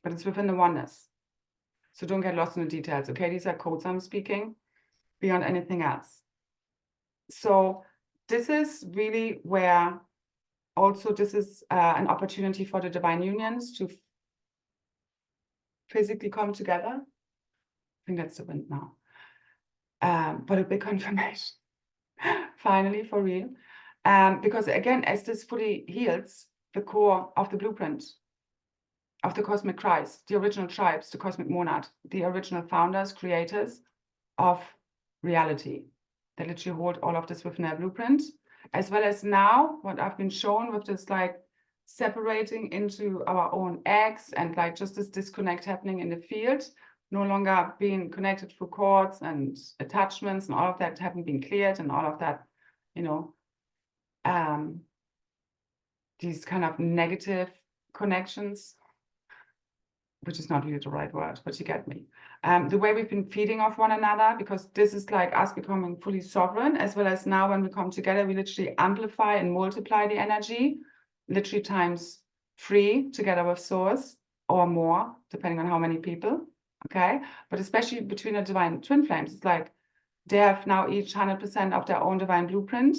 But it's within the oneness. So don't get lost in the details, okay? These are codes I'm speaking, beyond anything else. So this is really where also this is an opportunity for the divine unions to physically come together. I think that's the wind now. But a big confirmation, finally, for real. Because again, as this fully heals the core of the blueprint of the Cosmic Kryst, the original tribes, the Cosmic Monad, the original founders, creators of reality, that literally hold all of this within their blueprint, as well as now what I've been shown with this like separating into our own eggs and like just this disconnect happening in the field, no longer being connected through cords and attachments, and all of that having been cleared, and all of that, you know, these kind of negative connections, which is not really the right word, but you get me. The way we've been feeding off one another, because this is like us becoming fully sovereign, as well as now when we come together, we literally amplify and multiply the energy, literally times 3 together with Source, or more, depending on how many people, okay? But especially between the divine twin flames, it's like they have now each 100% of their own divine blueprint,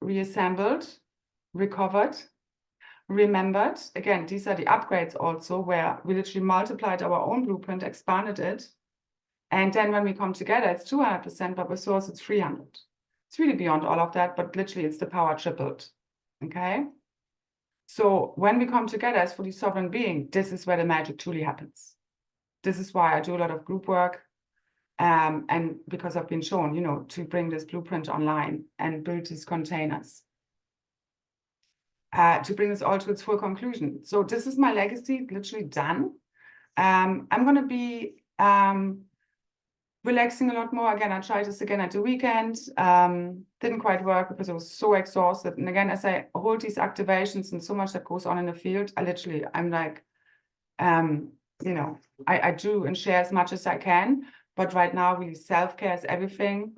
reassembled, recovered, remembered. Again, these are the upgrades also, where we literally multiplied our own blueprint, expanded it. And then when we come together, it's 200%, but with Source, it's 300. It's really beyond all of that, but literally it's the power tripled, okay? So when we come together as fully sovereign being, this is where the magic truly happens. This is why I do a lot of group work, and because I've been shown, you know, to bring this blueprint online and build these containers. To bring this all to its full conclusion. So this is my legacy, literally done. I'm going to be relaxing a lot more. Again, I tried this again at the weekend. Didn't quite work because I was so exhausted. And again, as I hold these activations and so much that goes on in the field, I'm like, you know, I do and share as much as I can. But right now, really self-care is everything.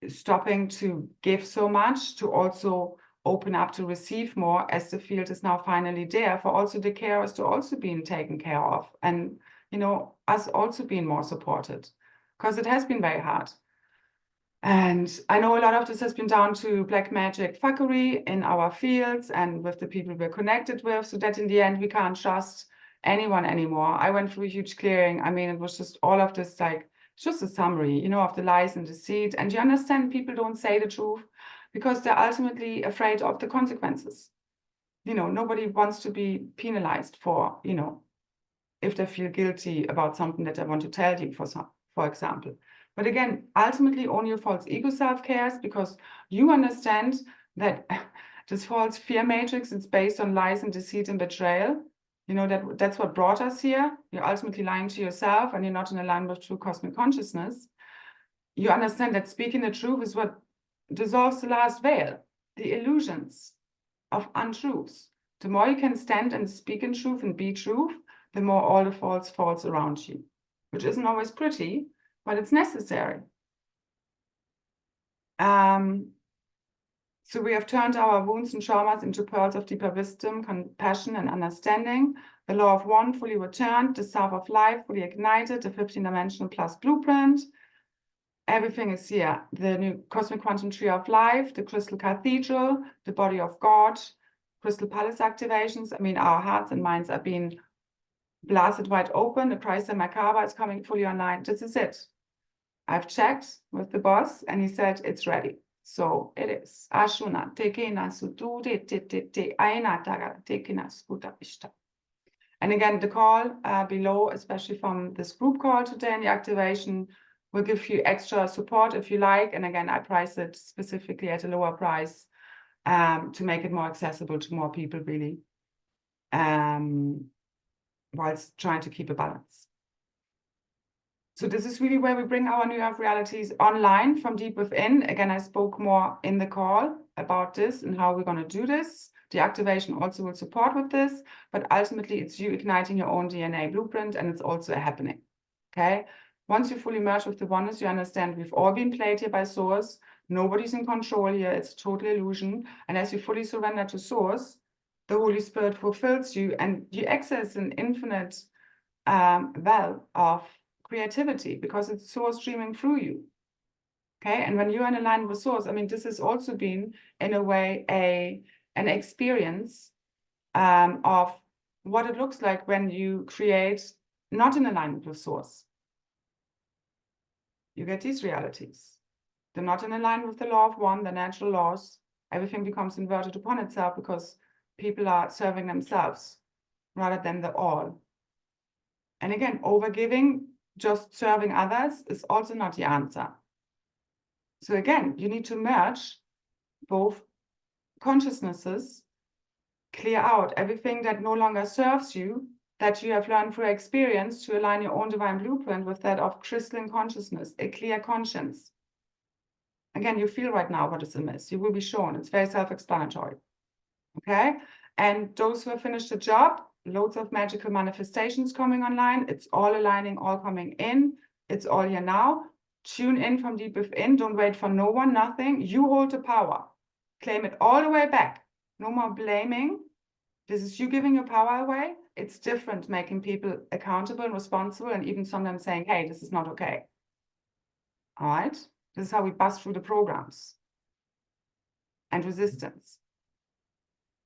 Stopping to give so much, to also open up to receive more, as the field is now finally there for also the carers to also being taken care of, and you know, us also being more supported, because it has been very hard. And I know a lot of this has been down to black magic fuckery in our fields and with the people we're connected with, so that in the end we can't trust anyone anymore. I went through a huge clearing. I mean, it was just all of this, like, it's just a summary, you know, of the lies and deceit. And you understand people don't say the truth because they're ultimately afraid of the consequences. You know, nobody wants to be penalized for, you know, if they feel guilty about something that they want to tell you, for example. But again, ultimately only your false ego self cares, because you understand that this false fear matrix is based on lies and deceit and betrayal. You know, that's what brought us here. You're ultimately lying to yourself, and you're not in alignment with true cosmic consciousness. You understand that speaking the truth is what dissolves the last veil, the illusions of untruths. The more you can stand and speak in truth and be truth, the more all the false falls around you, which isn't always pretty, but it's necessary. So we have turned our wounds and traumas into pearls of deeper wisdom, compassion, and understanding. The law of one fully returned, the self of life fully ignited, the 15-dimensional plus blueprint. Everything is here. The new cosmic quantum tree of life, the crystal cathedral, the body of God, crystal palace activations. I mean, our hearts and minds are being blasted wide open. The Christ and Merkaba is coming fully online. This is it. I've checked with the boss, and he said it's ready. So it is. Ashuna tekena sutude te aina taga tekena skuta ishta. And again, the call below, especially from this group call today and the activation, We'll give you extra support if you like. And again, I price it specifically at a lower price to make it more accessible to more people, really, whilst trying to keep a balance. So this is really where we bring our new earth realities online from deep within. Again, I spoke more in the call about this and how we're going to do this. The activation also will support with this, but ultimately it's you igniting your own DNA blueprint, and it's also happening. Okay. Once you fully merge with the oneness, you understand we've all been played here by Source. Nobody's in control here. It's a total illusion. And as you fully surrender to Source, the Holy Spirit fulfills you, and you access an infinite well of creativity because it's Source streaming through you. Okay. And when you're in alignment with Source, I mean, this has also been, in a way, an experience of what it looks like when you create not in alignment with Source. You get these realities. They're not in alignment with the law of one, the natural laws. Everything becomes inverted upon itself because people are serving themselves rather than the all. And again, overgiving, just serving others, is also not the answer. So again, you need to merge both consciousnesses, clear out everything that no longer serves you, that you have learned through experience, to align your own divine blueprint with that of crystalline consciousness, a clear conscience. Again, you feel right now what is amiss. You will be shown. It's very self-explanatory. Okay? And those who have finished the job, loads of magical manifestations coming online. It's all aligning, all coming in. It's all here now. Tune in from deep within. Don't wait for no one, nothing. You hold the power. Claim it all the way back. No more blaming. This is you giving your power away. It's different making people accountable and responsible, and even sometimes saying, hey, this is not okay. All right? This is how we bust through the programs and resistance.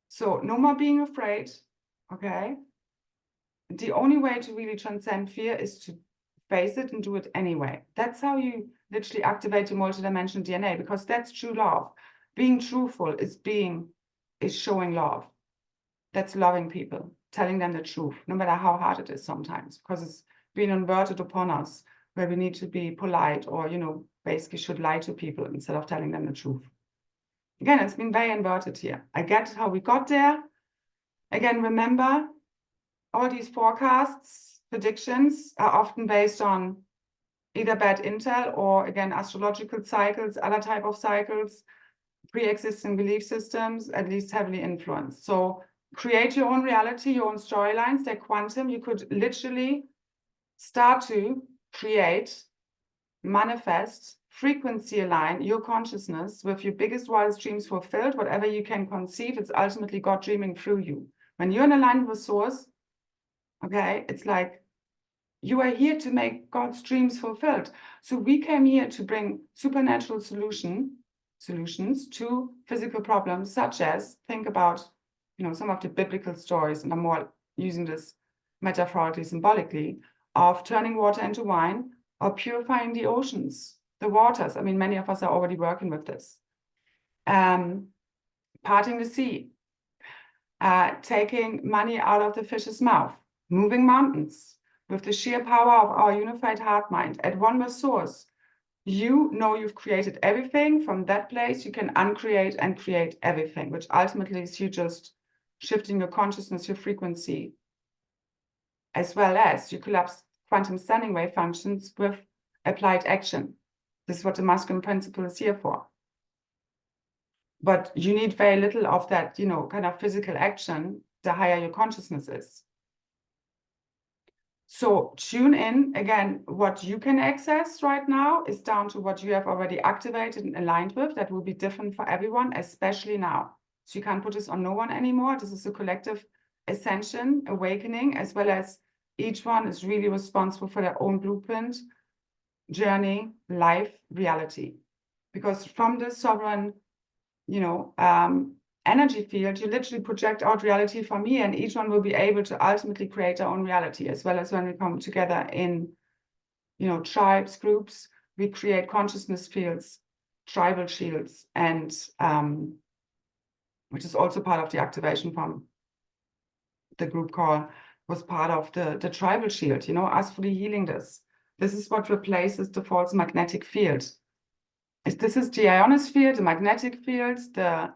So no more being afraid, okay? The only way to really transcend fear is to face it and do it anyway. That's how you literally activate your multidimensional DNA, because that's true love. Being truthful is showing love. That's loving people, telling them the truth, no matter how hard it is sometimes, because it's been inverted upon us, where we need to be polite or, basically should lie to people instead of telling them the truth. Again, it's been very inverted here. I get how we got there. Again, remember, all these forecasts, predictions are often based on either bad intel or, again, astrological cycles, other type of cycles, pre-existing belief systems, at least heavily influenced. So create your own reality, your own storylines. They're quantum. You could literally start to create, manifest, frequency align your consciousness with your biggest, wildest dreams fulfilled. Whatever you can conceive, it's ultimately God dreaming through you. When you're in alignment with Source, okay, it's like you are here to make God's dreams fulfilled. So we came here to bring supernatural solutions to physical problems, such as, think about, some of the biblical stories, and I'm more using this metaphorically, symbolically, of turning water into wine or purifying the oceans, the waters. I mean, many of us are already working with this. Parting the sea, taking money out of the fish's mouth, moving mountains with the sheer power of our unified heart mind at one with Source. You know you've created everything. From that place, you can uncreate and create everything, which ultimately is you just shifting your consciousness, your frequency, as well as you collapse quantum standing wave functions with applied action. This is what the masculine principle is here for. But you need very little of that, kind of physical action, the higher your consciousness is. So tune in. Again, what you can access right now is down to what you have already activated and aligned with. That will be different for everyone, especially now. So you can't put this on no one anymore. This is a collective ascension, awakening, as well as each one is really responsible for their own blueprint, journey, life, reality. Because from this sovereign, energy field, you literally project out reality from here, and each one will be able to ultimately create their own reality, as well as when we come together in, tribes, groups, we create consciousness fields, tribal shields, and which is also part of the activation from the group call, was part of the tribal shield, us fully healing this. This is what replaces the false magnetic field. This is the ionosphere, the magnetic field, the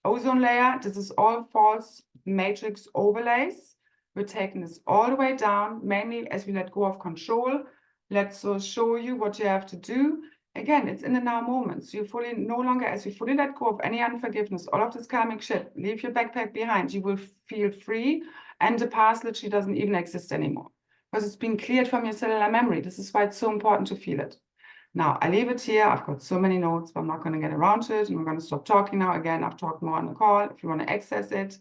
ozone layer. This is all false matrix overlays. We're taking this all the way down, mainly as we let go of control. Let's show you what you have to do. Again, it's in the now moment. So you fully, no longer, as you fully let go of any unforgiveness, all of this karmic shit, leave your backpack behind, you will feel free. And the past literally doesn't even exist anymore because it's been cleared from your cellular memory. This is why it's so important to feel it. Now, I leave it here. I've got so many notes, but I'm not going to get around to it. And I'm going to stop talking now. Again, I've talked more on the call if you want to access it.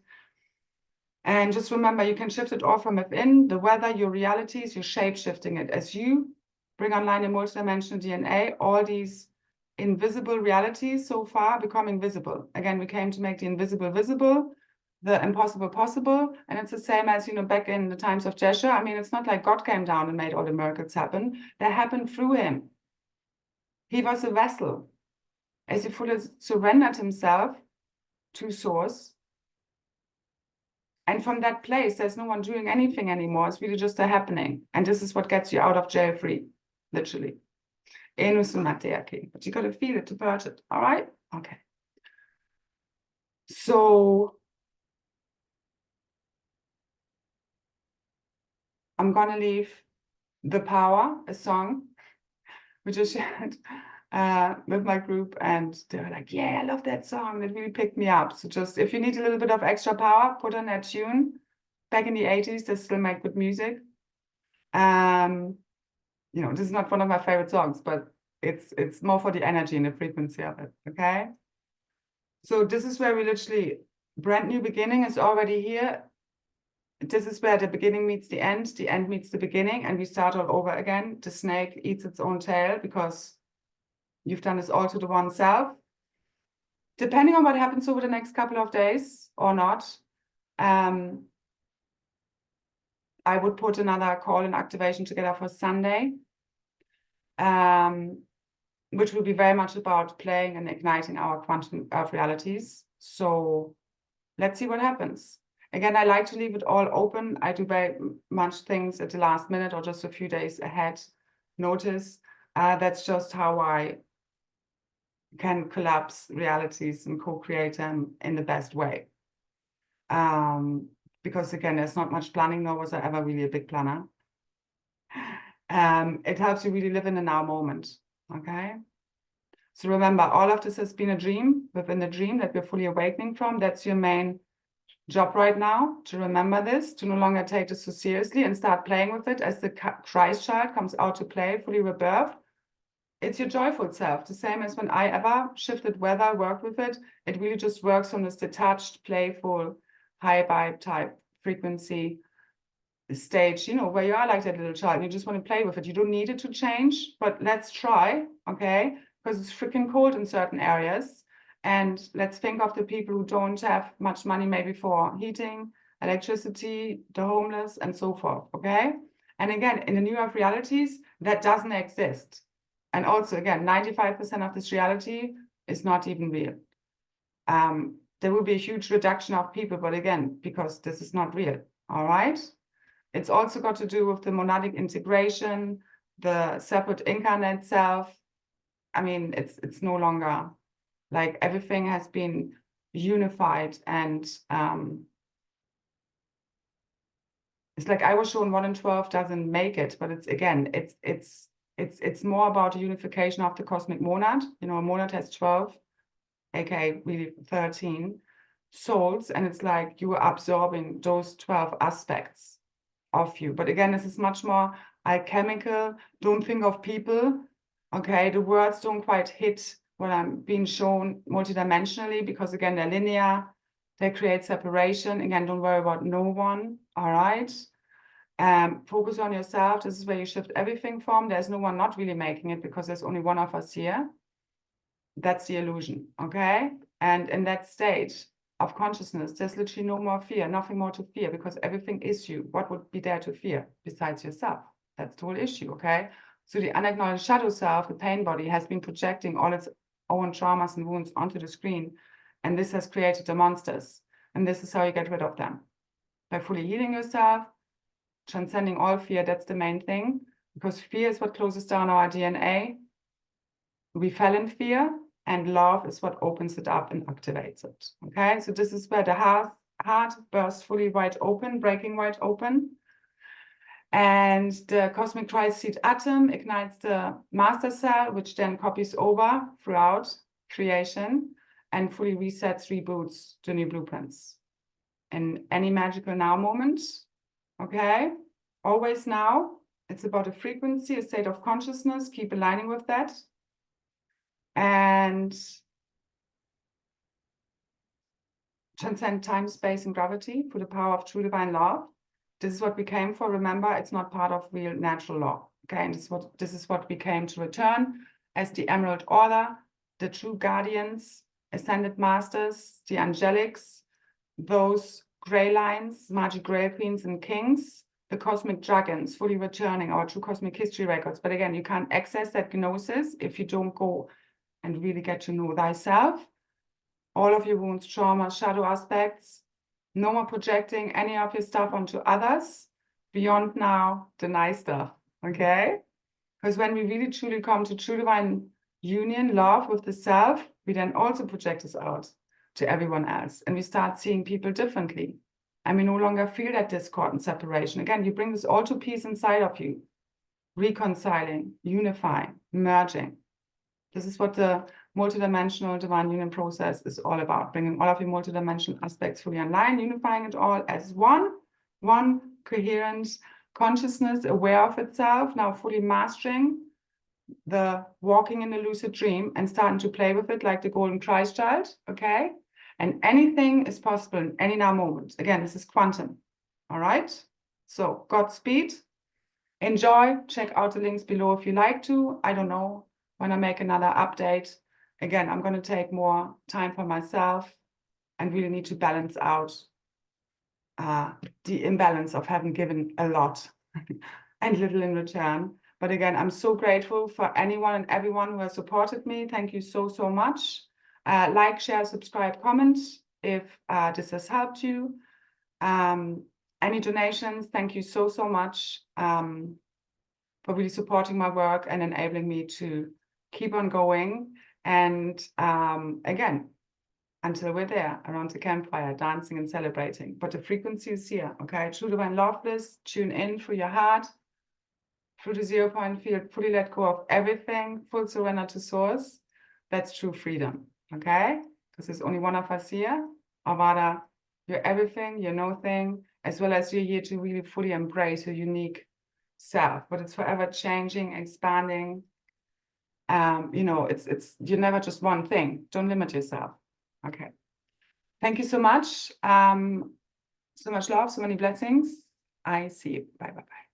And just remember, you can shift it all from within. The weather, your realities, you're shape-shifting it. As you bring online your multidimensional DNA, all these invisible realities so far become invisible. Again, we came to make the invisible visible, the impossible possible. And it's the same as, back in the times of Jeshua. I mean, it's not like God came down and made all the miracles happen. They happened through him. He was a vessel. As he fully surrendered himself to Source. And from that place, there's no one doing anything anymore. It's really just a happening. And this is what gets you out of jail free, literally. But you got to feel it to purge it. All right? Okay. So I'm going to leave The Power, a song, which I shared with my group, and they were like, yeah, I love that song. It really picked me up. So just, if you need a little bit of extra power, put on that tune. Back in the 80s, they still make good music. This is not one of my favorite songs, but it's more for the energy and the frequency of it, okay? So this is where we literally, brand new beginning is already here. This is where the beginning meets the end meets the beginning, and we start all over again. The snake eats its own tail because you've done this all to the one self. Depending on what happens over the next couple of days or not, I would put another call and activation together for Sunday, which will be very much about playing and igniting our quantum of realities. So let's see what happens. Again, I like to leave it all open. I do very much things at the last minute or just a few days ahead notice. That's just how I can collapse realities and co-create them in the best way. Because again, there's not much planning, nor was I ever really a big planner. It helps you really live in the now moment, okay? So remember, all of this has been a dream within the dream that we're fully awakening from. That's your main job right now, to remember this, to no longer take this so seriously and start playing with it as the Christ child comes out to play, fully rebirthed. It's your joyful self, the same as when I ever shifted weather, worked with it. It really just works on this detached, playful, high vibe type frequency stage, where you are like that little child and you just want to play with it. You don't need it to change, but let's try, okay? Because it's freaking cold in certain areas. And let's think of the people who don't have much money maybe for heating, electricity, the homeless, and so forth, okay? And again, in the New Earth realities, that doesn't exist. And also, again, 95% of this reality is not even real. There will be a huge reduction of people, but again, because this is not real, all right? It's also got to do with the monadic integration, the separate incarnate self. I mean, it's no longer, like, everything has been unified, and it's like I was shown 1 in 12 doesn't make it, but it's, again, it's more about the unification of the cosmic monad. A monad has 12, aka really 13 souls, and it's like you are absorbing those 12 aspects of you. But again, this is much more alchemical. Don't think of people, okay? The words don't quite hit what I'm being shown multidimensionally, because again, they're linear, they create separation. Again, don't worry about no one, all right? Focus on yourself. This is where you shift everything from. There's no one not really making it, because there's only one of us here. That's the illusion, okay? And in that state of consciousness, there's literally no more fear, nothing more to fear, because everything is you. What would be there to fear besides yourself? That's the whole issue, okay? So the unacknowledged shadow self, the pain body, has been projecting all its own traumas and wounds onto the screen. And this has created the monsters. And this is how you get rid of them. By fully healing yourself, transcending all fear. That's the main thing, because fear is what closes down our DNA. We fell in fear, and love is what opens it up and activates it. Okay, so this is where the heart bursts fully wide open, breaking wide open. And the cosmic Kryst seed atom ignites the master cell, which then copies over throughout creation and fully resets, reboots the new blueprints. In any magical now moment, okay? Always now. It's about a frequency, a state of consciousness. Keep aligning with that. And transcend time, space, and gravity for the power of true divine love. This is what we came for. Remember, it's not part of real natural law. Okay, and this is what we came to return as the Emerald Order, the true guardians, ascended masters, the angelics, those gray lines, magic gray queens and kings, the cosmic dragons, fully returning our true cosmic history records. But again, you can't access that gnosis if you don't go and really get to know thyself. All of your wounds, trauma, shadow aspects. No more projecting any of your stuff onto others beyond now the nice stuff, okay? Because when we really truly come to true divine union, love with the self, we then also project this out to everyone else. And we start seeing people differently. And we no longer feel that discord and separation. Again, you bring this all to peace inside of you. Reconciling, unifying, merging. This is what the multidimensional divine union process is all about, bringing all of your multidimensional aspects fully online, unifying it all as one coherent consciousness, aware of itself, now fully mastering the walking in the lucid dream and starting to play with it like the golden Christ child, okay? And anything is possible in any now moment. Again, this is quantum, all right? So Godspeed, enjoy, check out the links below if you like to. I don't know when I make another update. Again, I'm going to take more time for myself and really need to balance out the imbalance of having given a lot and little in return. But again, I'm so grateful for anyone and everyone who has supported me. Thank you so, so much. Like, share, subscribe, comment if this has helped you. Any donations, thank you so, so much for really supporting my work and enabling me to keep on going. And again, until we're there around the campfire, dancing and celebrating. But the frequency is here, okay? True divine love bliss, tune in through your heart, through the 0 point field, fully let go of everything, full surrender to source. That's true freedom, okay? Because there's only one of us here. Avada, you're everything, you're nothing, as well as you're here to really fully embrace your unique self. But it's forever changing, expanding. You know, you're never just one thing. Don't limit yourself. Okay. Thank you so much. So much love, so many blessings. I see you. Bye, bye, bye.